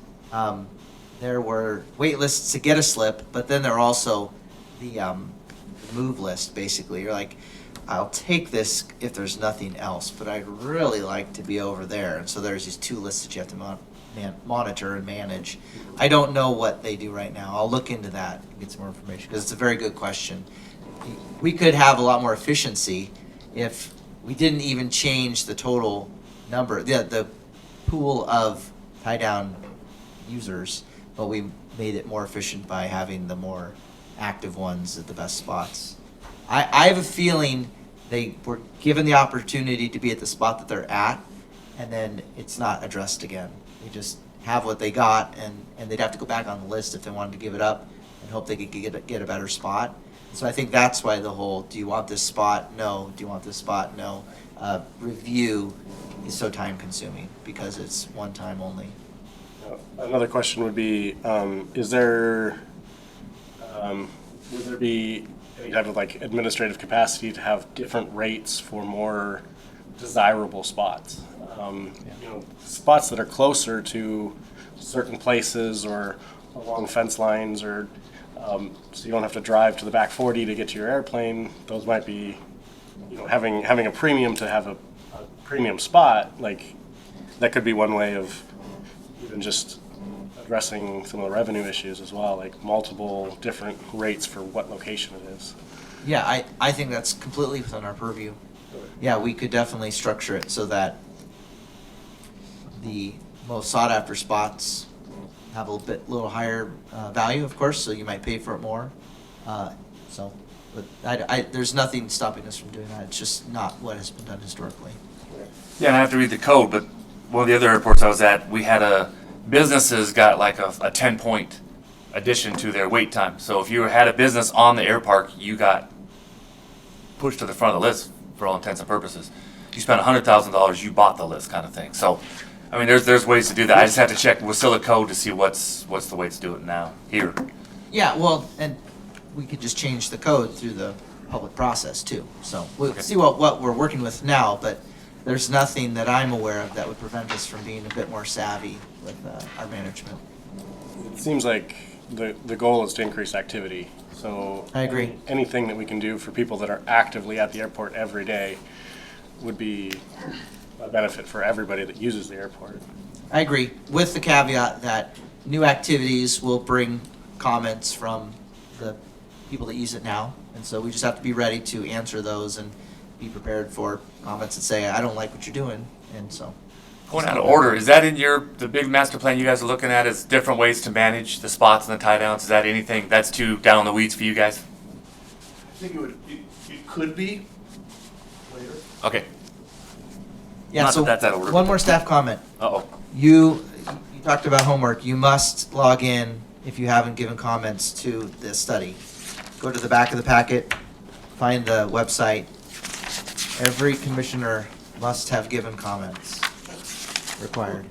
there were wait lists to get a slip, but then there are also the move list, basically. You're like, I'll take this if there's nothing else, but I'd really like to be over there. And so there's these two lists that you have to monitor and manage. I don't know what they do right now. I'll look into that and get some more information, because it's a very good question. We could have a lot more efficiency if we didn't even change the total number, the pool of tie-down users, but we made it more efficient by having the more active ones at the best spots. I have a feeling they were given the opportunity to be at the spot that they're at, and then it's not addressed again. They just have what they got, and they'd have to go back on the list if they wanted to give it up and hope they could get a better spot. So I think that's why the whole, do you want this spot? No. Do you want this spot? No. Review is so time consuming because it's one time only. Another question would be, would there be any type of like administrative capacity to have different rates for more desirable spots? You know, spots that are closer to certain places or along fence lines, or so you don't have to drive to the back 40 to get to your airplane. Those might be, you know, having a premium to have a premium spot. Like that could be one way of even just addressing some of the revenue issues as well, like multiple different rates for what location it is. Yeah, I think that's completely within our purview. Yeah, we could definitely structure it so that the most sought after spots have a little higher value, of course, so you might pay for it more. But there's nothing stopping us from doing that. It's just not what has been done historically. Yeah, and I have to read the code, but one of the other airports I was at, we had businesses got like a 10-point addition to their wait time. So if you had a business on the air park, you got pushed to the front of the list for all intents and purposes. You spent $100,000, you bought the list, kind of thing. So, I mean, there's ways to do that. I just have to check Wasilla code to see what's the way to do it now here. Yeah, well, and we could just change the code through the public process too. So we'll see what we're working with now, but there's nothing that I'm aware of that would prevent us from being a bit more savvy with our management. It seems like the goal is to increase activity. So I agree. Anything that we can do for people that are actively at the airport every day would be a benefit for everybody that uses the airport. I agree, with the caveat that new activities will bring comments from the people that use it now. And so we just have to be ready to answer those and be prepared for comments that say, I don't like what you're doing. And so. Going out of order, is that in the big master plan you guys are looking at, is different ways to manage the spots and the tie downs? Is that anything that's too down in the weeds for you guys? I think it could be later. Okay. Yeah, Not so that that's out of order. one more staff comment. Uh-oh. You talked about homework. You must log in if you haven't given comments to this study. Go to the back of the packet, find the website. Every commissioner must have given comments. Required.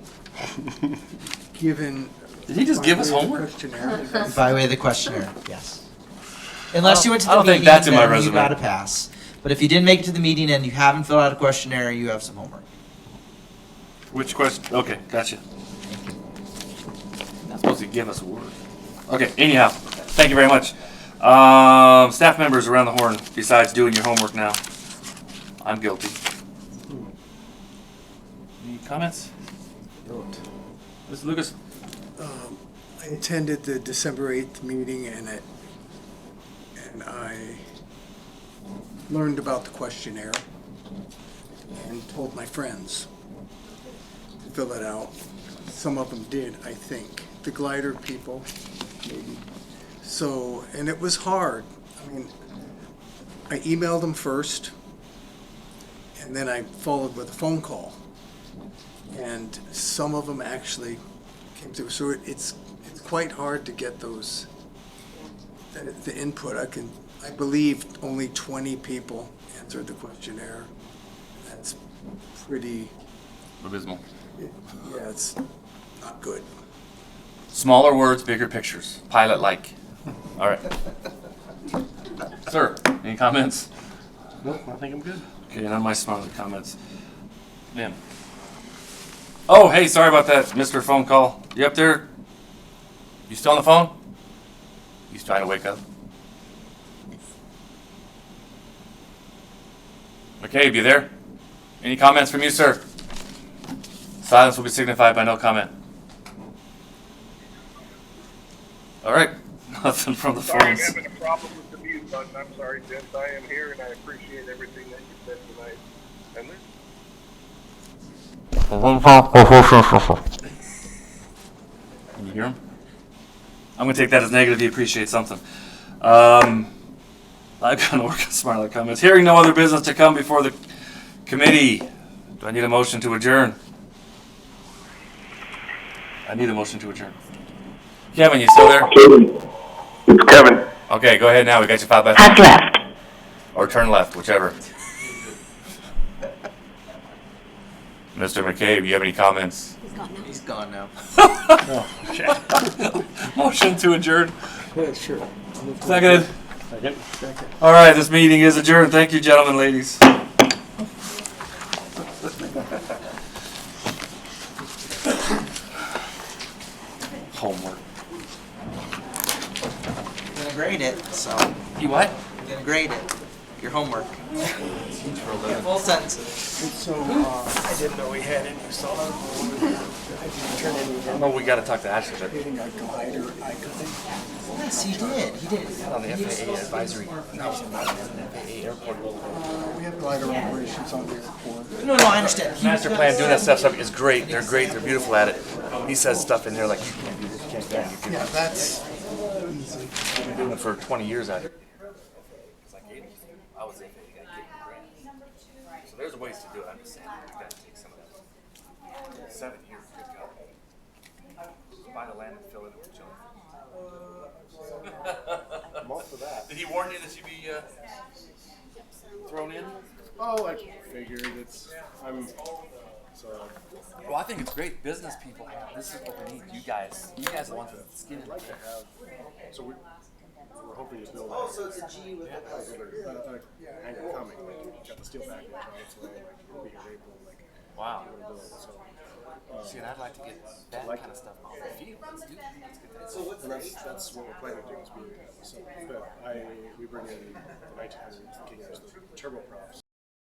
Given. Did he just give us homework? Questionnaire. By way of the questionnaire, yes. Unless you went to the I don't think meeting, that's in my then you resume. got a pass. But if you didn't make it to the meeting and you haven't filled out a questionnaire, you have some homework. Which question? Okay, gotcha. Not supposed to give us a word. Okay, anyhow, thank you very much. Staff members around the horn, besides doing your homework now. I'm guilty. Any comments? Mr. Lucas? I attended the December 8th meeting and I learned about the questionnaire and told my friends to fill it out. Some of them did, I think. The glider people, maybe. So, and it was hard. I mean, I emailed them first and then I followed with a phone call. And some of them actually came through. So it's quite hard to get those, the input. I believe only 20 people answered the questionnaire. That's pretty, Abysmal. yeah, it's not good. Smaller words, bigger pictures. Pilot-like. All right. Sir, any comments? No, I think I'm good. Okay, none of my smaller comments. Ma'am. Oh, hey, sorry about that, Mr. Phone Call. You up there? You still on the phone? You trying to wake up? McCabe, you there? Any comments from you, sir? Silence will be signified by no comment. All right, nothing from the Sorry, I'm phones. having a problem with the mute button. I'm sorry, Vince. I am here and I appreciate everything that you said tonight. And Can you hear him? I'm gonna take that as negative. He appreciates something. I'm gonna work on smarter comments. Hearing no other business to come before the committee, do I need a motion to adjourn? I need a motion to adjourn. Kevin, you still there? it's Kevin. Okay, go ahead now. We got you 5 by 5. Has left. Or turn left, whichever. Mr. McCabe, you have any comments? He's gone now. Motion to adjourn. Yeah, sure. Seconded. Second. All right, this meeting is adjourned. Thank you, gentlemen, ladies. Homework. I'm gonna grade it, so You what? I'm gonna grade it. Your homework. Full sentences. So, I didn't know we had any, so I didn't turn any in. No, we got to talk to Ashley. But Getting a glider, I could think. Yes, he did. He did. on the FAA Advisory Commission, not the FAA Airport. We have glider operations on the airport. No, I understand. He Master was plan, gonna doing that say- stuff is great. They're great. They're beautiful at it. He says stuff in there like you can't do this, you can't do that. Yeah, that's easy. I've been doing it for 20 years out here. I was FAA guy getting grants. So there's ways to do it. I'm just saying you got to take some of that. 7 years, good God. Just buy the land and fill it with junk. I'm all for that. Did he warn you that you'd be thrown in? Oh, I figured Well, I think it's great. Business people have. This is what we need. You guys are the ones with skin in the game. so we're hoping to build. So it's a G with anchor coming. Like, got the steel package on its way. Like, it'll be here in April. Like, Wow. we're gonna build. So, See, and I'd like to get that kind of stuff off the field. Let's do that. Let's get that. and that's what we're planning to do. Is we bring in the 1900s, the turboprops,